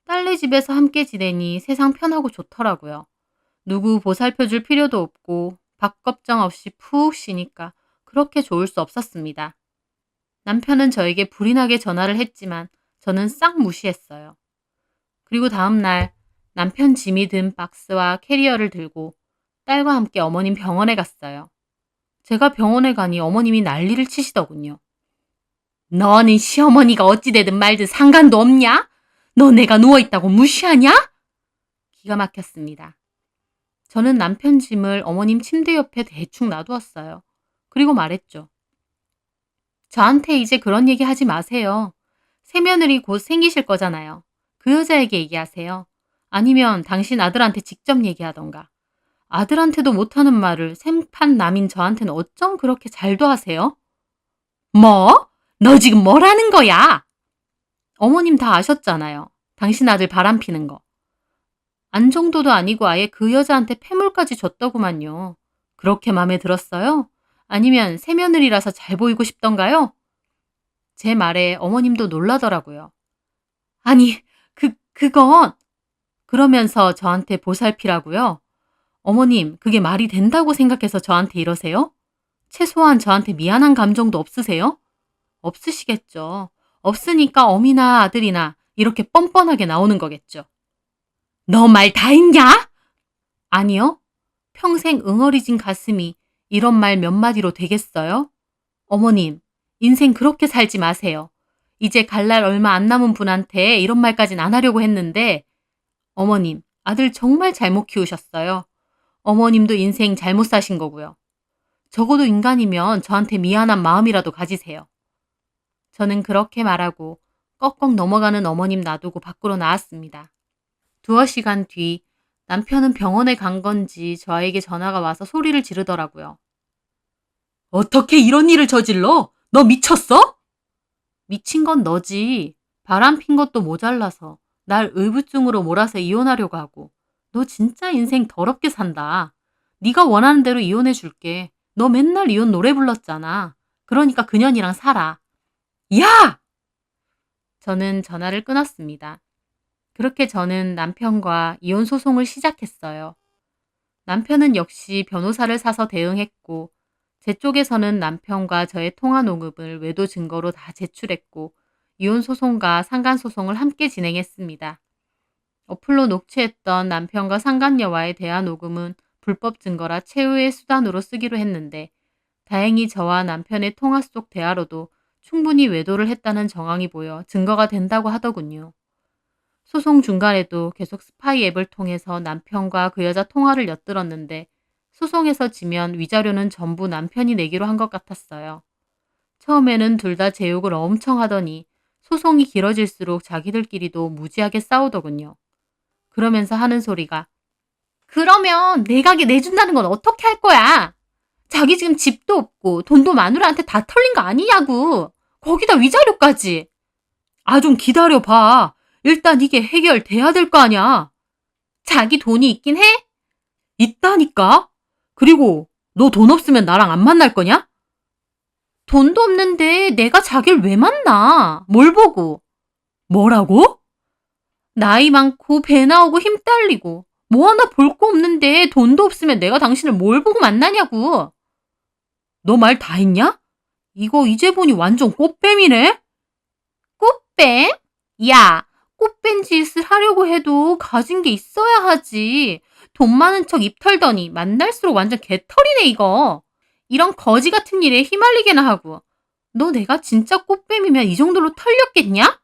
딸네 집에서 함께 지내니 세상 편하고 좋더라고요. 누구 보살펴 줄 필요도 없고 밥 걱정 없이 푹 쉬니까 그렇게 좋을 수 없었습니다. 남편은 저에게 불이 나게 전화를 했지만 저는 싹 무시했어요. 그리고 다음 날 남편 짐이 든 박스와 캐리어를 들고 딸과 함께 어머님 병원에 갔어요. 제가 병원에 가니 어머님이 난리를 치시더군요. 너는 시어머니가 어찌되든 말든 상관도 없냐? 너 내가 누워있다고 무시하냐? 기가 막혔습니다. 저는 남편 짐을 어머님 침대 옆에 대충 놔두었어요. 그리고 말했죠. 저한테 이제 그런 얘기 하지 마세요. 새며느리 곧 생기실 거잖아요. 그 여자에게 얘기하세요. 아니면 당신 아들한테 직접 얘기하던가. 아들한테도 못하는 말을 생판 남인 저한테는 어쩜 그렇게 잘도 하세요? 뭐? 너 지금 뭐라는 거야? 어머님 다 아셨잖아요. 당신 아들 바람피는 거. 안 정도도 아니고 아예 그 여자한테 패물까지 줬더구만요. 그렇게 맘에 들었어요? 아니면 새며느리라서 잘 보이고 싶던가요? 제 말에 어머님도 놀라더라고요. 아니, 그건... 그러면서 저한테 보살피라고요? 어머님, 그게 말이 된다고 생각해서 저한테 이러세요? 최소한 저한테 미안한 감정도 없으세요? 없으시겠죠. 없으니까 어미나 아들이나 이렇게 뻔뻔하게 나오는 거겠죠. 너 말 다 했냐? 아니요. 평생 응어리진 가슴이 이런 말 몇 마디로 되겠어요? 어머님, 인생 그렇게 살지 마세요. 이제 갈 날 얼마 안 남은 분한테 이런 말까진 안 하려고 했는데 어머님, 아들 정말 잘못 키우셨어요. 어머님도 인생 잘못 사신 거고요. 적어도 인간이면 저한테 미안한 마음이라도 가지세요. 저는 그렇게 말하고 꺽꺽 넘어가는 어머님 놔두고 밖으로 나왔습니다. 두어 시간 뒤 남편은 병원에 간 건지 저에게 전화가 와서 소리를 지르더라고요. 어떻게 이런 일을 저질러? 너 미쳤어? 미친 건 너지. 바람 핀 것도 모자라서 날 의부증으로 몰아서 이혼하려고 하고. 너 진짜 인생 더럽게 산다. 네가 원하는 대로 이혼해 줄게. 너 맨날 이혼 노래 불렀잖아. 그러니까 그년이랑 살아. 야! 저는 전화를 끊었습니다. 그렇게 저는 남편과 이혼 소송을 시작했어요. 남편은 역시 변호사를 사서 대응했고 제 쪽에서는 남편과 저의 통화 녹음을 외도 증거로 다 제출했고 이혼 소송과 상간 소송을 함께 진행했습니다. 어플로 녹취했던 남편과 상간녀와의 대화 녹음은 불법 증거라 최후의 수단으로 쓰기로 했는데 다행히 저와 남편의 통화 속 대화로도 충분히 외도를 했다는 정황이 보여 증거가 된다고 하더군요. 소송 중간에도 계속 스파이 앱을 통해서 남편과 그 여자 통화를 엿들었는데 소송에서 지면 위자료는 전부 남편이 내기로 한 것 같았어요. 처음에는 둘 다 제 욕을 엄청 하더니 소송이 길어질수록 자기들끼리도 무지하게 싸우더군요. 그러면서 하는 소리가 그러면 내 가게 내준다는 건 어떻게 할 거야? 자기 지금 집도 없고 돈도 마누라한테 다 털린 거 아니냐고. 거기다 위자료까지. 아, 좀 기다려봐. 일단 이게 해결돼야 될 거 아니야. 자기 돈이 있긴 해? 있다니까? 그리고 너 돈 없으면 나랑 안 만날 거냐? 돈도 없는데 내가 자기를 왜 만나? 뭘 보고? 뭐라고? 나이 많고 배 나오고 힘 딸리고 뭐 하나 볼 거 없는데 돈도 없으면 내가 당신을 뭘 보고 만나냐고. 너 말 다 했냐? 이거 이제 보니 완전 꽃뱀이네? 꽃뱀? 야, 꽃뱀 짓을 하려고 해도 가진 게 있어야 하지. 돈 많은 척 입 털더니 만날수록 완전 개털이네 이거. 이런 거지 같은 일에 휘말리게나 하고. 너 내가 진짜 꽃뱀이면 이 정도로 털렸겠냐?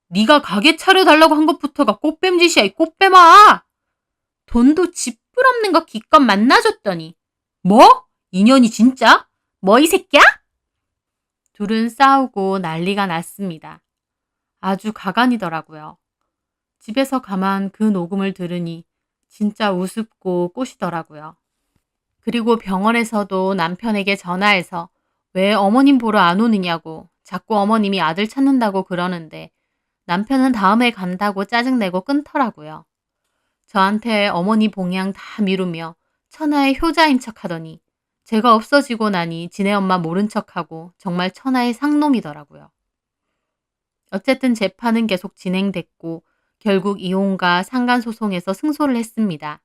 네가 가게 차려달라고 한 것부터가 꽃뱀 짓이야 이 꽃뱀아. 돈도 지뿔 없는 거 기껏 만나줬더니. 뭐? 인연이 진짜? 뭐 이 새끼야? 둘은 싸우고 난리가 났습니다. 아주 가관이더라고요. 집에서 가만 그 녹음을 들으니 진짜 우습고 꼬시더라고요. 그리고 병원에서도 남편에게 전화해서 왜 어머님 보러 안 오느냐고 자꾸 어머님이 아들 찾는다고 그러는데 남편은 다음에 간다고 짜증내고 끊더라고요. 저한테 어머니 봉양 다 미루며 천하의 효자인 척하더니 제가 없어지고 나니 지네 엄마 모른 척하고 정말 천하의 상놈이더라고요. 어쨌든 재판은 계속 진행됐고 결국 이혼과 상간소송에서 승소를 했습니다.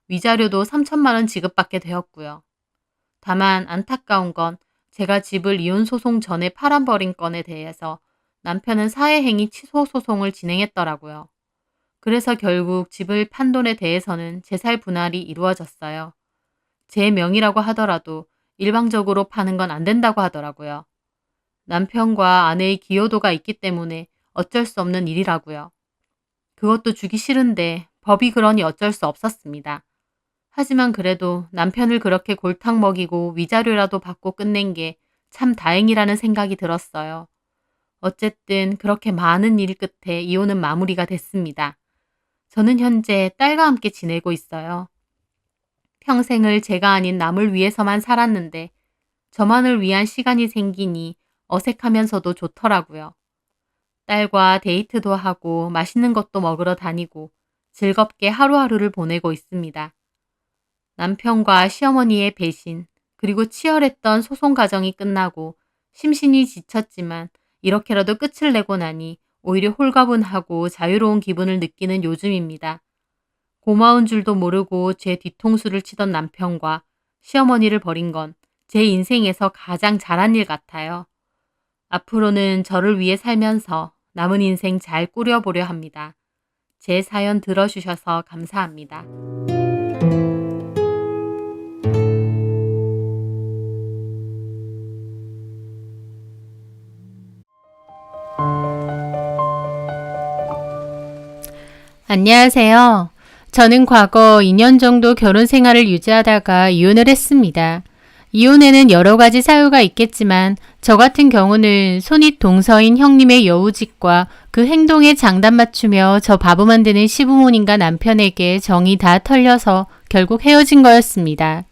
위자료도 3천만 원 지급받게 되었고요. 다만 안타까운 건 제가 집을 이혼소송 전에 팔아버린 건에 대해서 남편은 사회행위 취소 소송을 진행했더라고요. 그래서 결국 집을 판 돈에 대해서는 재살 분할이 이루어졌어요. 제 명의라고 하더라도 일방적으로 파는 건 안 된다고 하더라고요. 남편과 아내의 기여도가 있기 때문에 어쩔 수 없는 일이라고요. 그것도 주기 싫은데 법이 그러니 어쩔 수 없었습니다. 하지만 그래도 남편을 그렇게 골탕 먹이고 위자료라도 받고 끝낸 게 참 다행이라는 생각이 들었어요. 어쨌든 그렇게 많은 일 끝에 이혼은 마무리가 됐습니다. 저는 현재 딸과 함께 지내고 있어요. 평생을 제가 아닌 남을 위해서만 살았는데 저만을 위한 시간이 생기니 어색하면서도 좋더라고요. 딸과 데이트도 하고 맛있는 것도 먹으러 다니고 즐겁게 하루하루를 보내고 있습니다. 남편과 시어머니의 배신, 그리고 치열했던 소송 과정이 끝나고 심신이 지쳤지만 이렇게라도 끝을 내고 나니 오히려 홀가분하고 자유로운 기분을 느끼는 요즘입니다. 고마운 줄도 모르고 제 뒤통수를 치던 남편과 시어머니를 버린 건 제 인생에서 가장 잘한 일 같아요. 앞으로는 저를 위해 살면서 남은 인생 잘 꾸려보려 합니다. 제 사연 들어주셔서 감사합니다. 안녕하세요. 저는 과거 2년 정도 결혼 생활을 유지하다가 이혼을 했습니다. 이혼에는 여러 가지 사유가 있겠지만 저 같은 경우는 손윗 동서인 형님의 여우짓과 그 행동에 장단 맞추며 저 바보 만드는 시부모님과 남편에게 정이 다 털려서 결국 헤어진 거였습니다.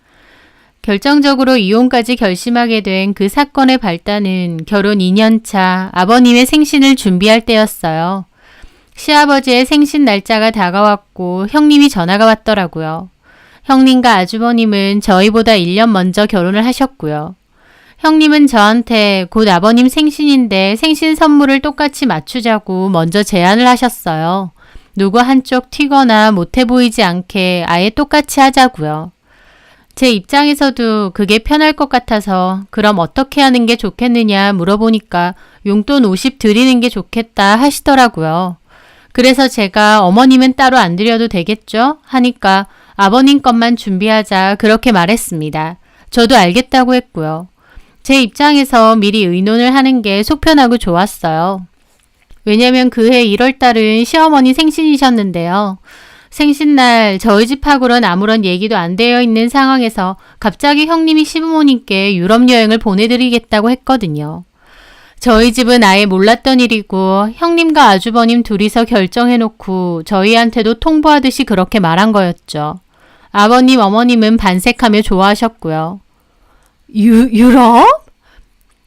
결정적으로 이혼까지 결심하게 된 그 사건의 발단은 결혼 2년 차 아버님의 생신을 준비할 때였어요. 시아버지의 생신 날짜가 다가왔고 형님이 전화가 왔더라고요. 형님과 아주버님은 저희보다 1년 먼저 결혼을 하셨고요. 형님은 저한테 곧 아버님 생신인데 생신 선물을 똑같이 맞추자고 먼저 제안을 하셨어요. 누구 한쪽 튀거나 못해 보이지 않게 아예 똑같이 하자고요. 제 입장에서도 그게 편할 것 같아서 그럼 어떻게 하는 게 좋겠느냐 물어보니까 용돈 50 드리는 게 좋겠다 하시더라고요. 그래서 제가 어머님은 따로 안 드려도 되겠죠? 하니까 아버님 것만 준비하자 그렇게 말했습니다. 저도 알겠다고 했고요. 제 입장에서 미리 의논을 하는 게 속편하고 좋았어요. 왜냐면 그해 1월달은 시어머니 생신이셨는데요. 생신날 저희 집하고는 아무런 얘기도 안 되어 있는 상황에서 갑자기 형님이 시부모님께 유럽 여행을 보내드리겠다고 했거든요. 저희 집은 아예 몰랐던 일이고 형님과 아주버님 둘이서 결정해놓고 저희한테도 통보하듯이 그렇게 말한 거였죠. 아버님, 어머님은 반색하며 좋아하셨고요. 유럽?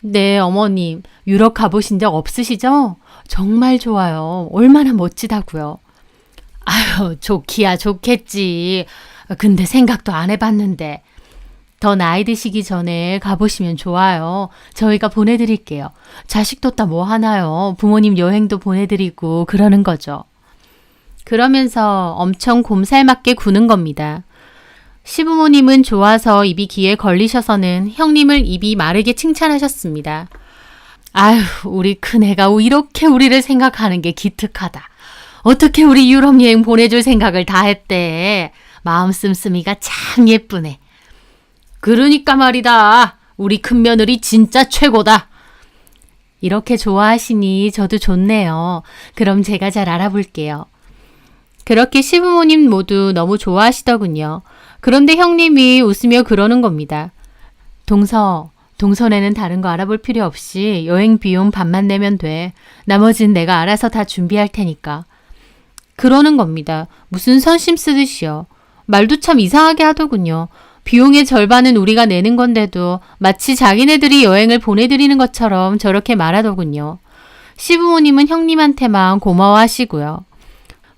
네, 어머님. 유럽 가보신 적 없으시죠? 정말 좋아요. 얼마나 멋지다고요. 아유, 좋기야 좋겠지. 근데 생각도 안 해봤는데. 더 나이 드시기 전에 가보시면 좋아요. 저희가 보내드릴게요. 자식 뒀다 뭐 하나요? 부모님 여행도 보내드리고 그러는 거죠. 그러면서 엄청 곰살맞게 구는 겁니다. 시부모님은 좋아서 입이 귀에 걸리셔서는 형님을 입이 마르게 칭찬하셨습니다. 아휴, 우리 큰애가 이렇게 우리를 생각하는 게 기특하다. 어떻게 우리 유럽 여행 보내줄 생각을 다 했대. 마음 씀씀이가 참 예쁘네. 그러니까 말이다. 우리 큰며느리 진짜 최고다. 이렇게 좋아하시니 저도 좋네요. 그럼 제가 잘 알아볼게요. 그렇게 시부모님 모두 너무 좋아하시더군요. 그런데 형님이 웃으며 그러는 겁니다. 동선에는 다른 거 알아볼 필요 없이 여행 비용 반만 내면 돼. 나머지는 내가 알아서 다 준비할 테니까. 그러는 겁니다. 무슨 선심 쓰듯이요. 말도 참 이상하게 하더군요. 비용의 절반은 우리가 내는 건데도 마치 자기네들이 여행을 보내드리는 것처럼 저렇게 말하더군요. 시부모님은 형님한테만 고마워하시고요.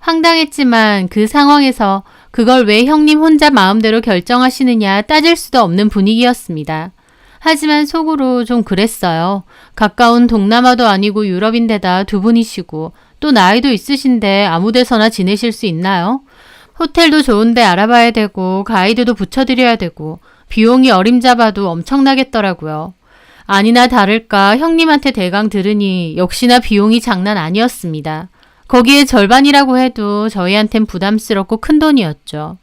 황당했지만 그 상황에서 그걸 왜 형님 혼자 마음대로 결정하시느냐 따질 수도 없는 분위기였습니다. 하지만 속으로 좀 그랬어요. 가까운 동남아도 아니고 유럽인데다 두 분이시고 또 나이도 있으신데 아무 데서나 지내실 수 있나요? 호텔도 좋은데 알아봐야 되고 가이드도 붙여드려야 되고 비용이 어림잡아도 엄청나겠더라고요. 아니나 다를까 형님한테 대강 들으니 역시나 비용이 장난 아니었습니다. 거기에 절반이라고 해도 저희한텐 부담스럽고 큰 돈이었죠.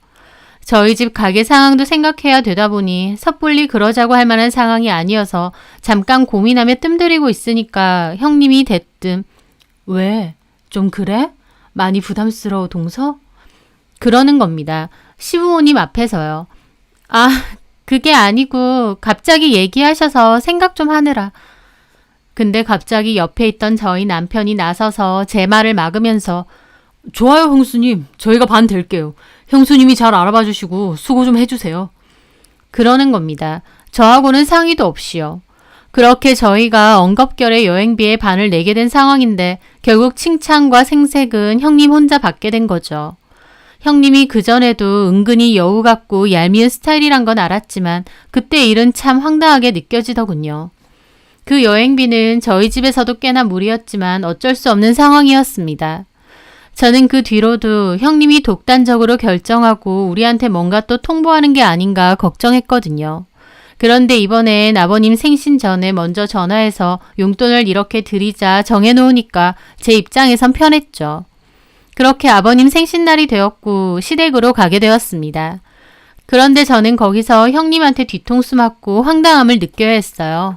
저희 집 가게 상황도 생각해야 되다 보니 섣불리 그러자고 할 만한 상황이 아니어서 잠깐 고민하며 뜸들이고 있으니까 형님이 대뜸 왜? 좀 그래? 많이 부담스러워 동서? 그러는 겁니다. 시부모님 앞에서요. 아, 그게 아니고 갑자기 얘기하셔서 생각 좀 하느라. 근데 갑자기 옆에 있던 저희 남편이 나서서 제 말을 막으면서 좋아요 형수님, 저희가 반 될게요. 형수님이 잘 알아봐 주시고 수고 좀 해주세요. 그러는 겁니다. 저하고는 상의도 없이요. 그렇게 저희가 엉겁결에 여행비의 반을 내게 된 상황인데 결국 칭찬과 생색은 형님 혼자 받게 된 거죠. 형님이 그전에도 은근히 여우 같고 얄미운 스타일이란 건 알았지만 그때 일은 참 황당하게 느껴지더군요. 그 여행비는 저희 집에서도 꽤나 무리였지만 어쩔 수 없는 상황이었습니다. 저는 그 뒤로도 형님이 독단적으로 결정하고 우리한테 뭔가 또 통보하는 게 아닌가 걱정했거든요. 그런데 이번엔 아버님 생신 전에 먼저 전화해서 용돈을 이렇게 드리자 정해놓으니까 제 입장에선 편했죠. 그렇게 아버님 생신날이 되었고 시댁으로 가게 되었습니다. 그런데 저는 거기서 형님한테 뒤통수 맞고 황당함을 느껴야 했어요.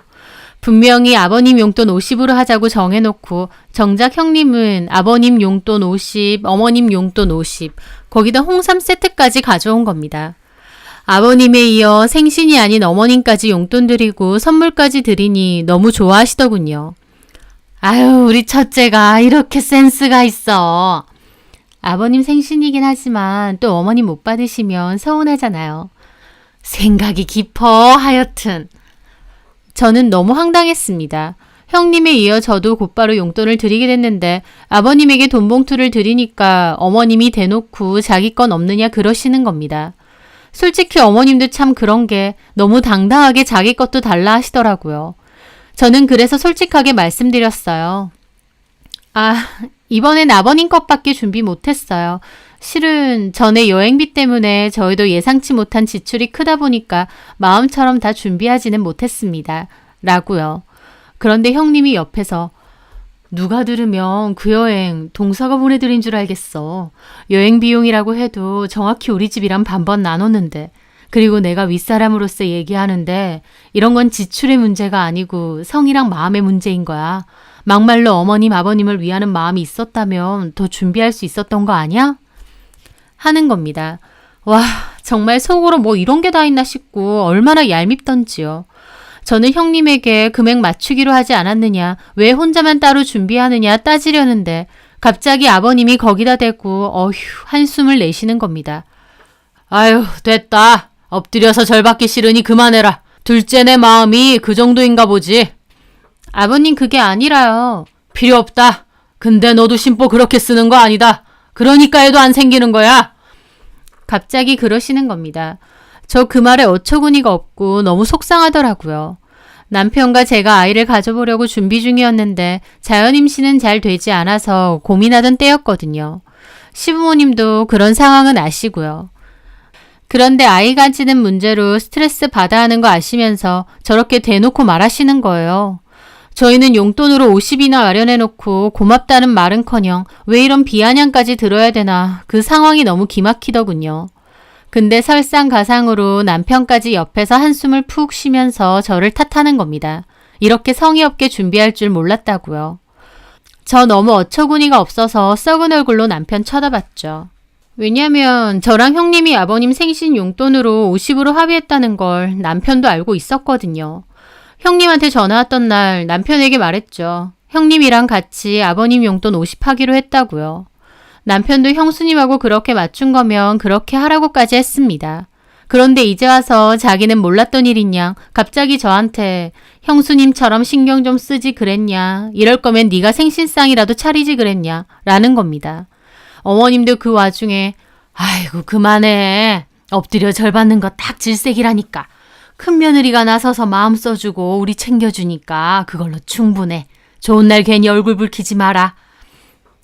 분명히 아버님 용돈 50으로 하자고 정해놓고 정작 형님은 아버님 용돈 50, 어머님 용돈 50, 거기다 홍삼 세트까지 가져온 겁니다. 아버님에 이어 생신이 아닌 어머님까지 용돈 드리고 선물까지 드리니 너무 좋아하시더군요. 아유, 우리 첫째가 이렇게 센스가 있어. 아버님 생신이긴 하지만 또 어머님 못 받으시면 서운하잖아요. 생각이 깊어 하여튼. 저는 너무 황당했습니다. 형님에 이어 저도 곧바로 용돈을 드리게 됐는데 아버님에게 돈 봉투를 드리니까 어머님이 대놓고 자기 건 없느냐 그러시는 겁니다. 솔직히 어머님도 참 그런 게 너무 당당하게 자기 것도 달라 하시더라고요. 저는 그래서 솔직하게 말씀드렸어요. 아, 이번엔 아버님 것밖에 준비 못했어요. 실은 전에 여행비 때문에 저희도 예상치 못한 지출이 크다 보니까 마음처럼 다 준비하지는 못했습니다. 라고요. 그런데 형님이 옆에서 누가 들으면 그 여행 동서가 보내드린 줄 알겠어. 여행 비용이라고 해도 정확히 우리 집이랑 반반 나눴는데 그리고 내가 윗사람으로서 얘기하는데 이런 건 지출의 문제가 아니고 성이랑 마음의 문제인 거야. 막말로 어머님 아버님을 위하는 마음이 있었다면 더 준비할 수 있었던 거 아니야? 하는 겁니다. 와, 정말 속으로 뭐 이런 게 다 있나 싶고 얼마나 얄밉던지요. 저는 형님에게 금액 맞추기로 하지 않았느냐, 왜 혼자만 따로 준비하느냐 따지려는데 갑자기 아버님이 거기다 대고 어휴 한숨을 내쉬는 겁니다. 아유, 됐다. 엎드려서 절받기 싫으니 그만해라. 둘째네 마음이 그 정도인가 보지. 아버님 그게 아니라요. 필요 없다. 근데 너도 심보 그렇게 쓰는 거 아니다. 그러니까 애도 안 생기는 거야. 갑자기 그러시는 겁니다. 저 그 말에 어처구니가 없고 너무 속상하더라고요. 남편과 제가 아이를 가져보려고 준비 중이었는데 자연임신은 잘 되지 않아서 고민하던 때였거든요. 시부모님도 그런 상황은 아시고요. 그런데 아이 가지는 문제로 스트레스 받아 하는 거 아시면서 저렇게 대놓고 말하시는 거예요. 저희는 용돈으로 50이나 마련해놓고 고맙다는 말은커녕 왜 이런 비아냥까지 들어야 되나 그 상황이 너무 기막히더군요. 근데 설상가상으로 남편까지 옆에서 한숨을 푹 쉬면서 저를 탓하는 겁니다. 이렇게 성의 없게 준비할 줄 몰랐다고요. 저 너무 어처구니가 없어서 썩은 얼굴로 남편 쳐다봤죠. 왜냐면 저랑 형님이 아버님 생신 용돈으로 50으로 합의했다는 걸 남편도 알고 있었거든요. 형님한테 전화 왔던 날 남편에게 말했죠. 형님이랑 같이 아버님 용돈 50 하기로 했다고요. 남편도 형수님하고 그렇게 맞춘 거면 그렇게 하라고까지 했습니다. 그런데 이제 와서 자기는 몰랐던 일인 양 갑자기 저한테 형수님처럼 신경 좀 쓰지 그랬냐. 이럴 거면 네가 생신상이라도 차리지 그랬냐. 라는 겁니다. 어머님도 그 와중에 아이고 그만해. 엎드려 절 받는 거 딱 질색이라니까. 큰 며느리가 나서서 마음 써주고 우리 챙겨주니까 그걸로 충분해. 좋은 날 괜히 얼굴 붉히지 마라.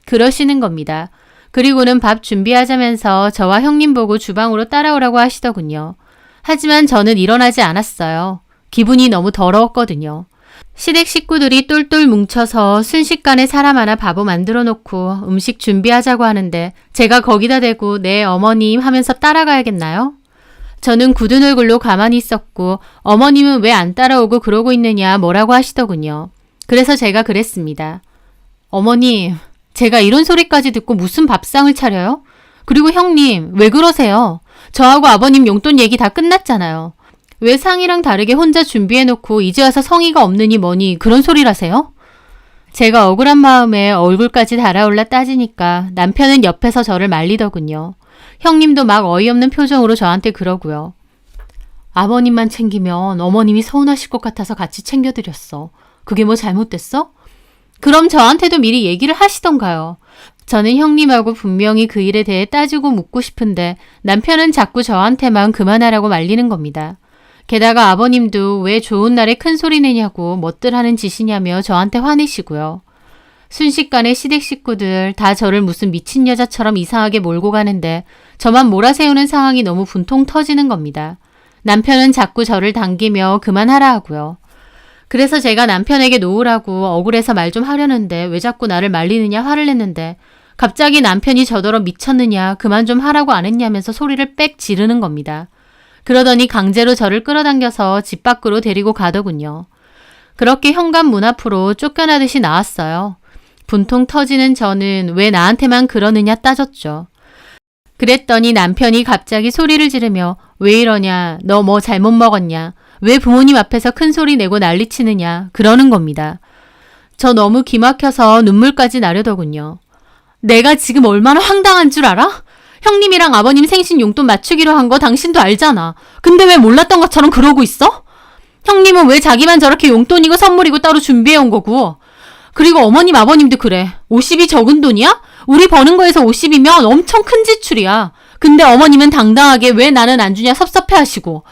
그러시는 겁니다. 그리고는 밥 준비하자면서 저와 형님 보고 주방으로 따라오라고 하시더군요. 하지만 저는 일어나지 않았어요. 기분이 너무 더러웠거든요. 시댁 식구들이 똘똘 뭉쳐서 순식간에 사람 하나 바보 만들어 놓고 음식 준비하자고 하는데 제가 거기다 대고 네 어머님 하면서 따라가야겠나요? 저는 굳은 얼굴로 가만히 있었고 어머님은 왜 안 따라오고 그러고 있느냐 뭐라고 하시더군요. 그래서 제가 그랬습니다. 어머님, 제가 이런 소리까지 듣고 무슨 밥상을 차려요? 그리고 형님, 왜 그러세요? 저하고 아버님 용돈 얘기 다 끝났잖아요. 왜 상이랑 다르게 혼자 준비해놓고 이제 와서 성의가 없느니 뭐니 그런 소리라세요? 제가 억울한 마음에 얼굴까지 달아올라 따지니까 남편은 옆에서 저를 말리더군요. 형님도 막 어이없는 표정으로 저한테 그러고요. 아버님만 챙기면 어머님이 서운하실 것 같아서 같이 챙겨드렸어. 그게 뭐 잘못됐어? 그럼 저한테도 미리 얘기를 하시던가요. 저는 형님하고 분명히 그 일에 대해 따지고 묻고 싶은데 남편은 자꾸 저한테만 그만하라고 말리는 겁니다. 게다가 아버님도 왜 좋은 날에 큰 소리 내냐고 멋들 하는 짓이냐며 저한테 화내시고요. 순식간에 시댁 식구들 다 저를 무슨 미친 여자처럼 이상하게 몰고 가는데 저만 몰아세우는 상황이 너무 분통 터지는 겁니다. 남편은 자꾸 저를 당기며 그만하라 하고요. 그래서 제가 남편에게 놓으라고 억울해서 말 좀 하려는데 왜 자꾸 나를 말리느냐 화를 냈는데 갑자기 남편이 저더러 미쳤느냐 그만 좀 하라고 안 했냐면서 소리를 빽 지르는 겁니다. 그러더니 강제로 저를 끌어당겨서 집 밖으로 데리고 가더군요. 그렇게 현관 문 앞으로 쫓겨나듯이 나왔어요. 분통 터지는 저는 왜 나한테만 그러느냐 따졌죠. 그랬더니 남편이 갑자기 소리를 지르며 왜 이러냐, 너 뭐 잘못 먹었냐, 왜 부모님 앞에서 큰 소리 내고 난리치느냐 그러는 겁니다. 저 너무 기막혀서 눈물까지 나려더군요. 내가 지금 얼마나 황당한 줄 알아? 형님이랑 아버님 생신 용돈 맞추기로 한 거 당신도 알잖아. 근데 왜 몰랐던 것처럼 그러고 있어? 형님은 왜 자기만 저렇게 용돈이고 선물이고 따로 준비해온 거고. 그리고 어머님 아버님도 그래. 50이 적은 돈이야? 우리 버는 거에서 50이면 엄청 큰 지출이야. 근데 어머님은 당당하게 왜 나는 안 주냐 섭섭해하시고.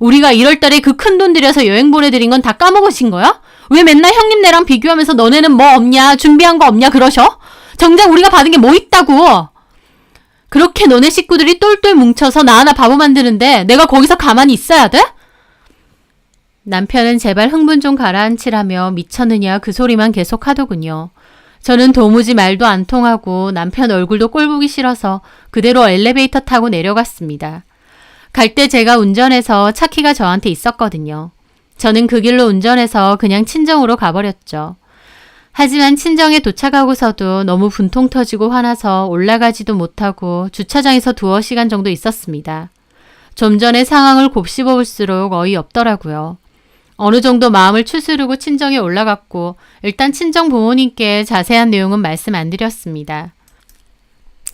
우리가 1월달에 그 큰 돈 들여서 여행 보내드린 건 다 까먹으신 거야? 왜 맨날 형님네랑 비교하면서 너네는 뭐 없냐 준비한 거 없냐 그러셔? 정작 우리가 받은 게 뭐 있다고. 그렇게 너네 식구들이 똘똘 뭉쳐서 나 하나 바보 만드는데 내가 거기서 가만히 있어야 돼? 남편은 제발 흥분 좀 가라앉히라며 미쳤느냐 그 소리만 계속 하더군요. 저는 도무지 말도 안 통하고 남편 얼굴도 꼴보기 싫어서 그대로 엘리베이터 타고 내려갔습니다. 갈 때 제가 운전해서 차 키가 저한테 있었거든요. 저는 그 길로 운전해서 그냥 친정으로 가버렸죠. 하지만 친정에 도착하고서도 너무 분통 터지고 화나서 올라가지도 못하고 주차장에서 2시간 정도 있었습니다. 좀 전에 상황을 곱씹어 볼수록 어이없더라고요. 어느 정도 마음을 추스르고 친정에 올라갔고 일단 친정 부모님께 자세한 내용은 말씀 안 드렸습니다.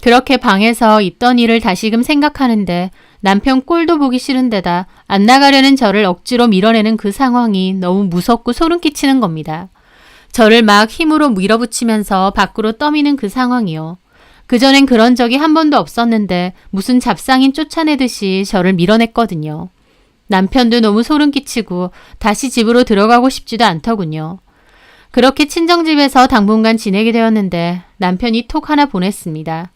그렇게 방에서 있던 일을 다시금 생각하는데 남편 꼴도 보기 싫은 데다 안 나가려는 저를 억지로 밀어내는 그 상황이 너무 무섭고 소름 끼치는 겁니다. 저를 막 힘으로 밀어붙이면서 밖으로 떠미는 그 상황이요. 그전엔 그런 적이 한 번도 없었는데 무슨 잡상인 쫓아내듯이 저를 밀어냈거든요. 남편도 너무 소름 끼치고 다시 집으로 들어가고 싶지도 않더군요. 그렇게 친정집에서 당분간 지내게 되었는데 남편이 톡 하나 보냈습니다.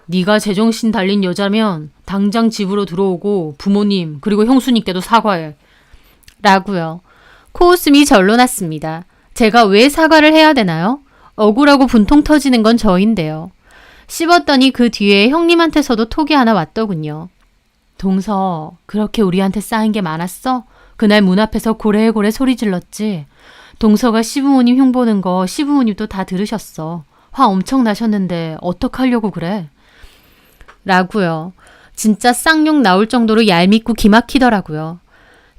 네가 제정신 달린 여자면 당장 집으로 들어오고 부모님 그리고 형수님께도 사과해. 라고요. 코웃음이 절로 났습니다. 제가 왜 사과를 해야 되나요? 억울하고 분통 터지는 건 저인데요. 씹었더니 그 뒤에 형님한테서도 톡이 하나 왔더군요. 동서, 그렇게 우리한테 쌓인 게 많았어? 그날 문 앞에서 고래고래 소리 질렀지? 동서가 시부모님 흉보는 거 시부모님도 다 들으셨어. 화 엄청 나셨는데 어떡하려고 그래? 라고요. 진짜 쌍욕 나올 정도로 얄밉고 기막히더라고요.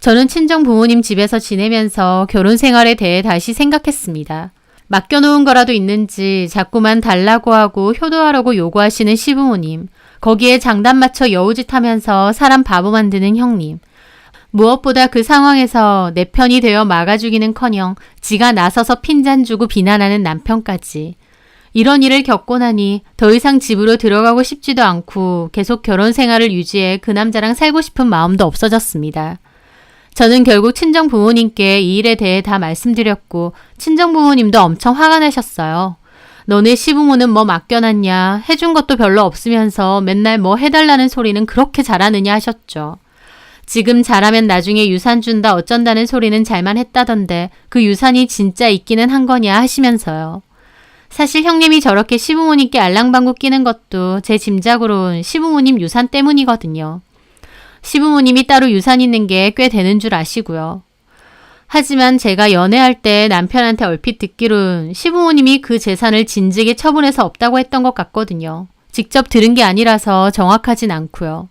저는 친정 부모님 집에서 지내면서 결혼 생활에 대해 다시 생각했습니다. 맡겨놓은 거라도 있는지 자꾸만 달라고 하고 효도하라고 요구하시는 시부모님. 거기에 장단 맞춰 여우짓 하면서 사람 바보 만드는 형님. 무엇보다 그 상황에서 내 편이 되어 막아주기는커녕 지가 나서서 핀잔 주고 비난하는 남편까지. 이런 일을 겪고 나니 더 이상 집으로 들어가고 싶지도 않고 계속 결혼 생활을 유지해 그 남자랑 살고 싶은 마음도 없어졌습니다. 저는 결국 친정 부모님께 이 일에 대해 다 말씀드렸고 친정 부모님도 엄청 화가 나셨어요. 너네 시부모는 뭐 맡겨놨냐, 해준 것도 별로 없으면서 맨날 뭐 해달라는 소리는 그렇게 잘하느냐 하셨죠. 지금 잘하면 나중에 유산 준다 어쩐다는 소리는 잘만 했다던데 그 유산이 진짜 있기는 한 거냐 하시면서요. 사실 형님이 저렇게 시부모님께 알랑방구 끼는 것도 제 짐작으론 시부모님 유산 때문이거든요. 시부모님이 따로 유산 있는 게 꽤 되는 줄 아시고요. 하지만 제가 연애할 때 남편한테 얼핏 듣기론 시부모님이 그 재산을 진즉에 처분해서 없다고 했던 것 같거든요. 직접 들은 게 아니라서 정확하진 않고요.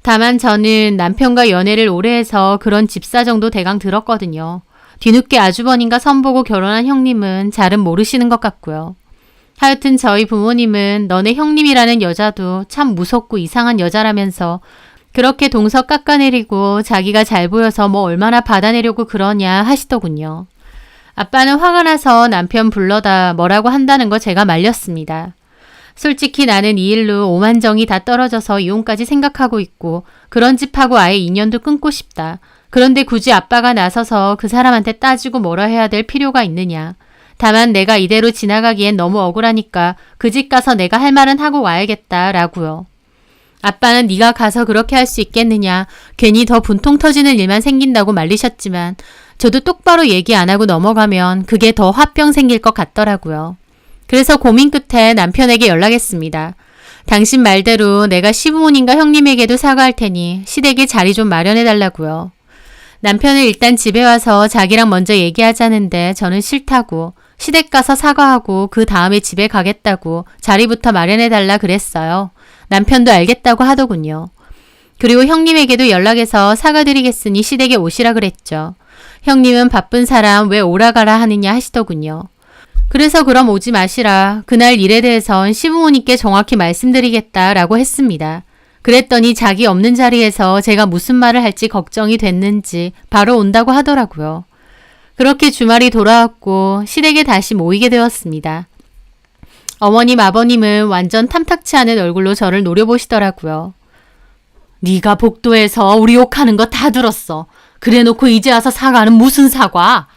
다만 저는 남편과 연애를 오래 해서 그런 집사정도 대강 들었거든요. 뒤늦게 아주버님과 선보고 결혼한 형님은 잘은 모르시는 것 같고요. 하여튼 저희 부모님은 너네 형님이라는 여자도 참 무섭고 이상한 여자라면서 그렇게 동서 깎아내리고 자기가 잘 보여서 뭐 얼마나 받아내려고 그러냐 하시더군요. 아빠는 화가 나서 남편 불러다 뭐라고 한다는 거 제가 말렸습니다. 솔직히 나는 이 일로 오만정이 다 떨어져서 이혼까지 생각하고 있고 그런 집하고 아예 인연도 끊고 싶다. 그런데 굳이 아빠가 나서서 그 사람한테 따지고 뭐라 해야 될 필요가 있느냐. 다만 내가 이대로 지나가기엔 너무 억울하니까 그 집 가서 내가 할 말은 하고 와야겠다 라고요. 아빠는 네가 가서 그렇게 할 수 있겠느냐. 괜히 더 분통 터지는 일만 생긴다고 말리셨지만 저도 똑바로 얘기 안 하고 넘어가면 그게 더 화병 생길 것 같더라고요. 그래서 고민 끝에 남편에게 연락했습니다. 당신 말대로 내가 시부모님과 형님에게도 사과할 테니 시댁에 자리 좀 마련해 달라고요. 남편은 일단 집에 와서 자기랑 먼저 얘기하자는데 저는 싫다고 시댁 가서 사과하고 그 다음에 집에 가겠다고 자리부터 마련해 달라 그랬어요. 남편도 알겠다고 하더군요. 그리고 형님에게도 연락해서 사과드리겠으니 시댁에 오시라 그랬죠. 형님은 바쁜 사람 왜 오라가라 하느냐 하시더군요. 그래서 그럼 오지 마시라. 그날 일에 대해선 시부모님께 정확히 말씀드리겠다라고 했습니다. 그랬더니 자기 없는 자리에서 제가 무슨 말을 할지 걱정이 됐는지 바로 온다고 하더라고요. 그렇게 주말이 돌아왔고 시댁에 다시 모이게 되었습니다. 어머님, 아버님은 완전 탐탁치 않은 얼굴로 저를 노려보시더라고요. 네가 복도에서 우리 욕하는 거 다 들었어. 그래놓고 이제 와서 사과는 무슨 사과?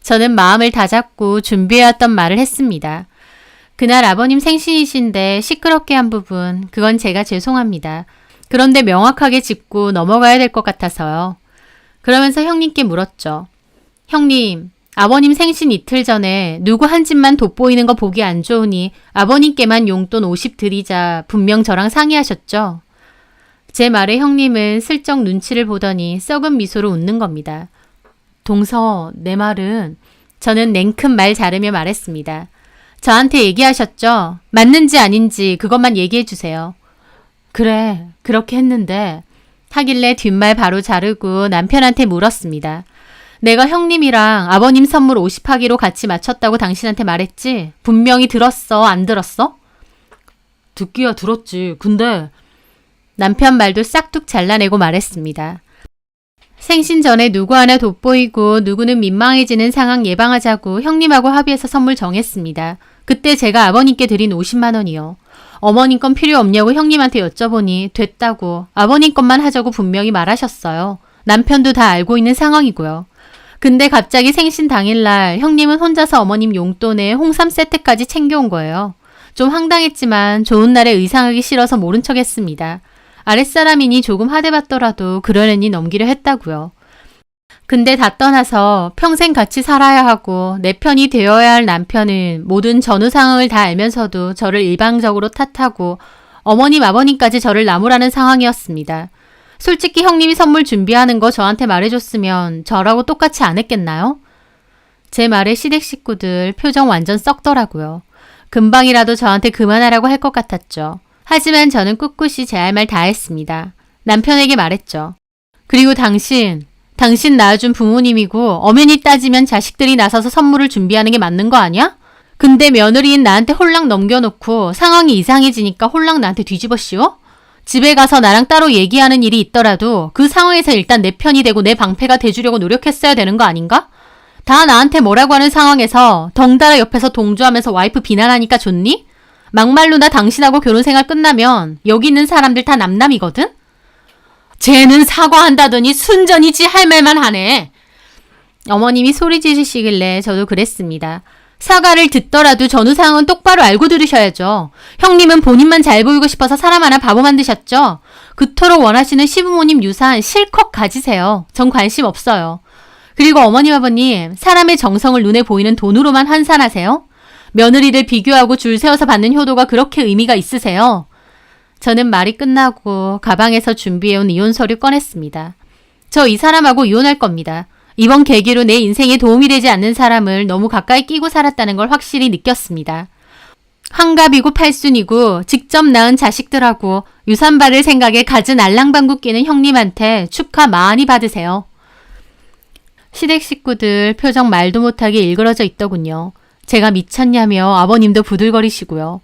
저는 마음을 다잡고 준비해왔던 말을 했습니다. 그날 아버님 생신이신데 시끄럽게 한 부분, 그건 제가 죄송합니다. 그런데 명확하게 짚고 넘어가야 될 것 같아서요. 그러면서 형님께 물었죠. 형님, 아버님 생신 이틀 전에 누구 한 집만 돋보이는 거 보기 안 좋으니 아버님께만 용돈 50 드리자 분명 저랑 상의하셨죠? 제 말에 형님은 슬쩍 눈치를 보더니 썩은 미소로 웃는 겁니다. 동서, 내 말은 저는 냉큼 말 자르며 말했습니다. 저한테 얘기하셨죠? 맞는지 아닌지 그것만 얘기해 주세요. 그래, 그렇게 했는데 하길래 뒷말 바로 자르고 남편한테 물었습니다. 내가 형님이랑 아버님 선물 50 하기로 같이 맞췄다고 당신한테 말했지? 분명히 들었어, 안 들었어? 듣기야 들었지. 근데 남편 말도 싹둑 잘라내고 말했습니다. 생신 전에 누구 하나 돋보이고 누구는 민망해지는 상황 예방하자고 형님하고 합의해서 선물 정했습니다. 그때 제가 아버님께 드린 50만 원이요. 어머님 건 필요 없냐고 형님한테 여쭤보니 됐다고 아버님 것만 하자고 분명히 말하셨어요. 남편도 다 알고 있는 상황이고요. 근데 갑자기 생신 당일날 형님은 혼자서 어머님 용돈에 홍삼 세트까지 챙겨온 거예요. 좀 황당했지만 좋은 날에 의상하기 싫어서 모른 척 했습니다. 아랫사람이니 조금 하대받더라도 그러려니 넘기려 했다고요. 근데 다 떠나서 평생 같이 살아야 하고 내 편이 되어야 할 남편은 모든 전후 상황을 다 알면서도 저를 일방적으로 탓하고 어머님 아버님까지 저를 나무라는 상황이었습니다. 솔직히 형님이 선물 준비하는 거 저한테 말해줬으면 저라고 똑같이 안 했겠나요? 제 말에 시댁 식구들 표정 완전 썩더라고요. 금방이라도 저한테 그만하라고 할 것 같았죠. 하지만 저는 꿋꿋이 제 할 말 다 했습니다. 남편에게 말했죠. 그리고 당신 낳아준 부모님이고 엄연히 따지면 자식들이 나서서 선물을 준비하는 게 맞는 거 아니야? 근데 며느리인 나한테 홀랑 넘겨놓고 상황이 이상해지니까 홀랑 나한테 뒤집어 씌워? 집에 가서 나랑 따로 얘기하는 일이 있더라도 그 상황에서 일단 내 편이 되고 내 방패가 돼주려고 노력했어야 되는 거 아닌가? 다 나한테 뭐라고 하는 상황에서 덩달아 옆에서 동조하면서 와이프 비난하니까 좋니? 막말로 나 당신하고 결혼 생활 끝나면 여기 있는 사람들 다 남남이거든? 쟤는 사과한다더니 순전히 할 말만 하네. 어머님이 소리 지르시길래 저도 그랬습니다. 사과를 듣더라도 전후 상황은 똑바로 알고 들으셔야죠. 형님은 본인만 잘 보이고 싶어서 사람 하나 바보 만드셨죠? 그토록 원하시는 시부모님 유산 실컷 가지세요. 전 관심 없어요. 그리고 어머님 아버님, 사람의 정성을 눈에 보이는 돈으로만 환산하세요? 며느리들 비교하고 줄 세워서 받는 효도가 그렇게 의미가 있으세요? 저는 말이 끝나고 가방에서 준비해온 이혼 서류 꺼냈습니다. 저 이 사람하고 이혼할 겁니다. 이번 계기로 내 인생에 도움이 되지 않는 사람을 너무 가까이 끼고 살았다는 걸 확실히 느꼈습니다. 환갑이고 팔순이고 직접 낳은 자식들하고 유산 받을 생각에 갖은 알랑방구 끼는 형님한테 축하 많이 받으세요. 시댁 식구들 표정 말도 못하게 일그러져 있더군요. 제가 미쳤냐며 아버님도 부들거리시고요.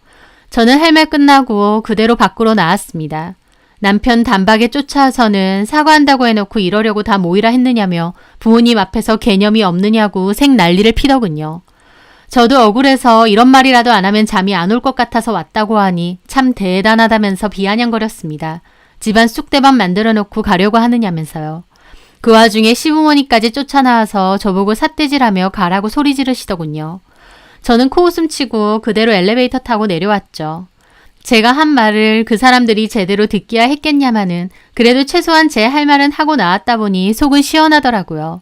저는 할 말 끝나고 그대로 밖으로 나왔습니다. 남편 단박에 쫓아와서는 사과한다고 해놓고 이러려고 다 모이라 했느냐며 부모님 앞에서 개념이 없느냐고 생 난리를 피더군요. 저도 억울해서 이런 말이라도 안 하면 잠이 안 올 것 같아서 왔다고 하니 참 대단하다면서 비아냥거렸습니다. 집안 쑥대밥 만들어 놓고 가려고 하느냐면서요. 그 와중에 시부모님까지 쫓아나와서 저보고 삿대질하며 가라고 소리 지르시더군요. 저는 코웃음 치고 그대로 엘리베이터 타고 내려왔죠. 제가 한 말을 그 사람들이 제대로 듣기야 했겠냐마는 그래도 최소한 제 할 말은 하고 나왔다 보니 속은 시원하더라고요.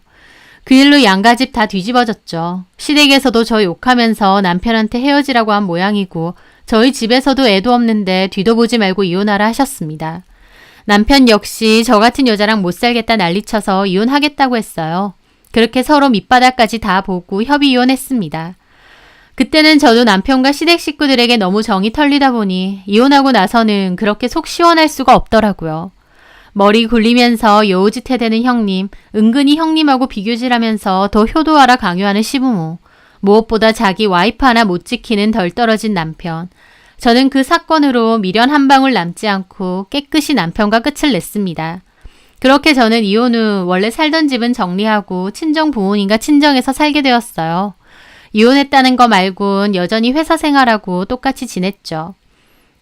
그 일로 양가집 다 뒤집어졌죠. 시댁에서도 저 욕하면서 남편한테 헤어지라고 한 모양이고 저희 집에서도 애도 없는데 뒤도 보지 말고 이혼하라 하셨습니다. 남편 역시 저 같은 여자랑 못 살겠다 난리쳐서 이혼하겠다고 했어요. 그렇게 서로 밑바닥까지 다 보고 협의 이혼했습니다. 그때는 저도 남편과 시댁 식구들에게 너무 정이 털리다 보니 이혼하고 나서는 그렇게 속 시원할 수가 없더라고요. 머리 굴리면서 여우짓해대는 형님, 은근히 형님하고 비교질하면서 더 효도하라 강요하는 시부모, 무엇보다 자기 와이프 하나 못 지키는 덜 떨어진 남편. 저는 그 사건으로 미련 한 방울 남지 않고 깨끗이 남편과 끝을 냈습니다. 그렇게 저는 이혼 후 원래 살던 집은 정리하고 친정 부모님과 친정에서 살게 되었어요. 이혼했다는 거 말곤 여전히 회사 생활하고 똑같이 지냈죠.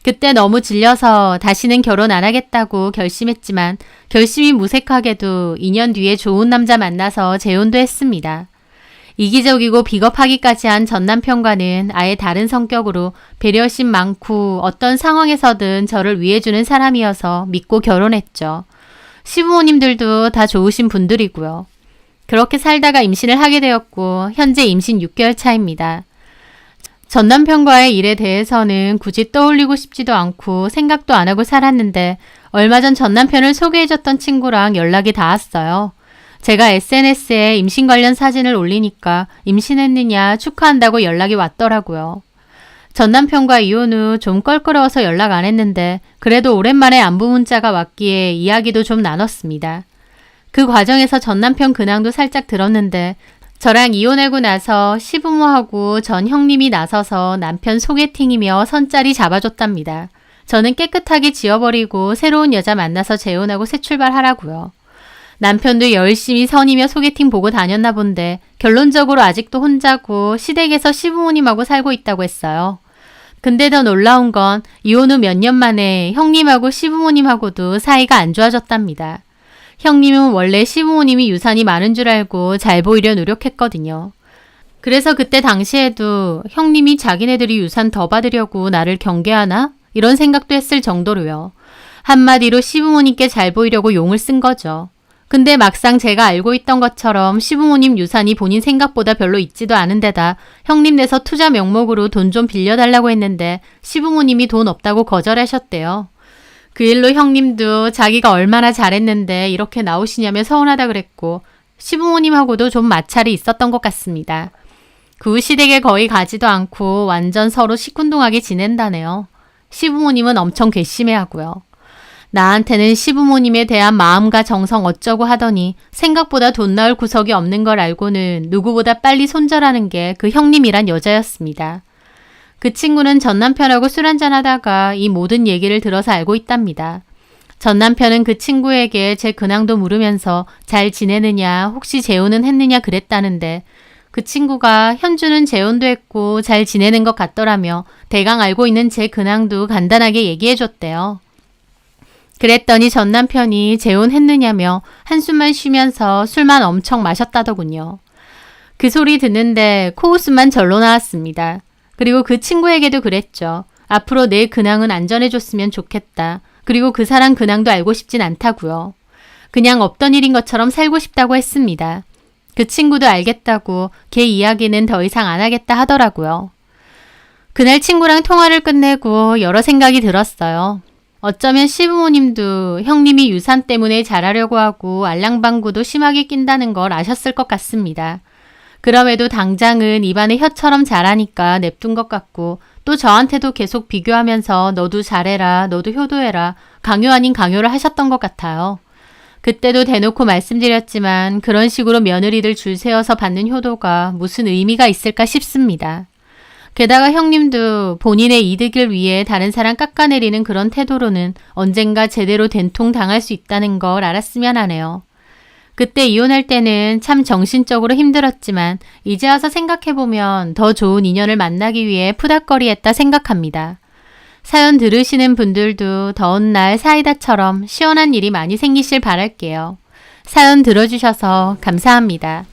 그때 너무 질려서 다시는 결혼 안 하겠다고 결심했지만 결심이 무색하게도 2년 뒤에 좋은 남자 만나서 재혼도 했습니다. 이기적이고 비겁하기까지 한 전 남편과는 아예 다른 성격으로 배려심 많고 어떤 상황에서든 저를 위해주는 사람이어서 믿고 결혼했죠. 시부모님들도 다 좋으신 분들이고요. 그렇게 살다가 임신을 하게 되었고 현재 임신 6개월 차입니다. 전 남편과의 일에 대해서는 굳이 떠올리고 싶지도 않고 생각도 안 하고 살았는데 얼마 전 전 남편을 소개해줬던 친구랑 연락이 닿았어요. 제가 SNS에 임신 관련 사진을 올리니까 임신했느냐 축하한다고 연락이 왔더라고요. 전 남편과 이혼 후 좀 껄끄러워서 연락 안 했는데 그래도 오랜만에 안부 문자가 왔기에 이야기도 좀 나눴습니다. 그 과정에서 전 남편 근황도 살짝 들었는데 저랑 이혼하고 나서 시부모하고 전 형님이 나서서 남편 소개팅이며 선자리 잡아줬답니다. 저는 깨끗하게 지워버리고 새로운 여자 만나서 재혼하고 새 출발하라고요. 남편도 열심히 선이며 소개팅 보고 다녔나 본데 결론적으로 아직도 혼자고 시댁에서 시부모님하고 살고 있다고 했어요. 근데 더 놀라운 건 이혼 후 몇 년 만에 형님하고 시부모님하고도 사이가 안 좋아졌답니다. 형님은 원래 시부모님이 유산이 많은 줄 알고 잘 보이려 노력했거든요. 그래서 그때 당시에도 형님이 자기네들이 유산 더 받으려고 나를 경계하나? 이런 생각도 했을 정도로요. 한마디로 시부모님께 잘 보이려고 용을 쓴 거죠. 근데 막상 제가 알고 있던 것처럼 시부모님 유산이 본인 생각보다 별로 있지도 않은 데다 형님 내서 투자 명목으로 돈 좀 빌려달라고 했는데 시부모님이 돈 없다고 거절하셨대요. 그 일로 형님도 자기가 얼마나 잘했는데 이렇게 나오시냐며 서운하다 그랬고 시부모님하고도 좀 마찰이 있었던 것 같습니다. 그 후 시댁에 거의 가지도 않고 완전 서로 시큰둥하게 지낸다네요. 시부모님은 엄청 괘씸해하고요. 나한테는 시부모님에 대한 마음과 정성 어쩌고 하더니 생각보다 돈 나올 구석이 없는 걸 알고는 누구보다 빨리 손절하는 게 그 형님이란 여자였습니다. 그 친구는 전 남편하고 술 한잔하다가 이 모든 얘기를 들어서 알고 있답니다. 전 남편은 그 친구에게 제 근황도 물으면서 잘 지내느냐 혹시 재혼은 했느냐 그랬다는데 그 친구가 현주는 재혼도 했고 잘 지내는 것 같더라며 대강 알고 있는 제 근황도 간단하게 얘기해줬대요. 그랬더니 전 남편이 재혼했느냐며 한숨만 쉬면서 술만 엄청 마셨다더군요. 그 소리 듣는데 코웃음만 절로 나왔습니다. 그리고 그 친구에게도 그랬죠. 앞으로 내 근황은 안전해줬으면 좋겠다. 그리고 그 사람 근황도 알고 싶진 않다고요. 그냥 없던 일인 것처럼 살고 싶다고 했습니다. 그 친구도 알겠다고 걔 이야기는 더 이상 안 하겠다 하더라고요. 그날 친구랑 통화를 끝내고 여러 생각이 들었어요. 어쩌면 시부모님도 형님이 유산 때문에 잘하려고 하고 알랑방구도 심하게 낀다는 걸 아셨을 것 같습니다. 그럼에도 당장은 입안에 혀처럼 잘하니까 냅둔 것 같고 또 저한테도 계속 비교하면서 너도 잘해라, 너도 효도해라, 강요 아닌 강요를 하셨던 것 같아요. 그때도 대놓고 말씀드렸지만 그런 식으로 며느리들 줄 세워서 받는 효도가 무슨 의미가 있을까 싶습니다. 게다가 형님도 본인의 이득을 위해 다른 사람 깎아내리는 그런 태도로는 언젠가 제대로 된통 당할 수 있다는 걸 알았으면 하네요. 그때 이혼할 때는 참 정신적으로 힘들었지만 이제 와서 생각해보면 더 좋은 인연을 만나기 위해 푸닥거리했다 생각합니다. 사연 들으시는 분들도 더운 날 사이다처럼 시원한 일이 많이 생기실 바랄게요. 사연 들어주셔서 감사합니다.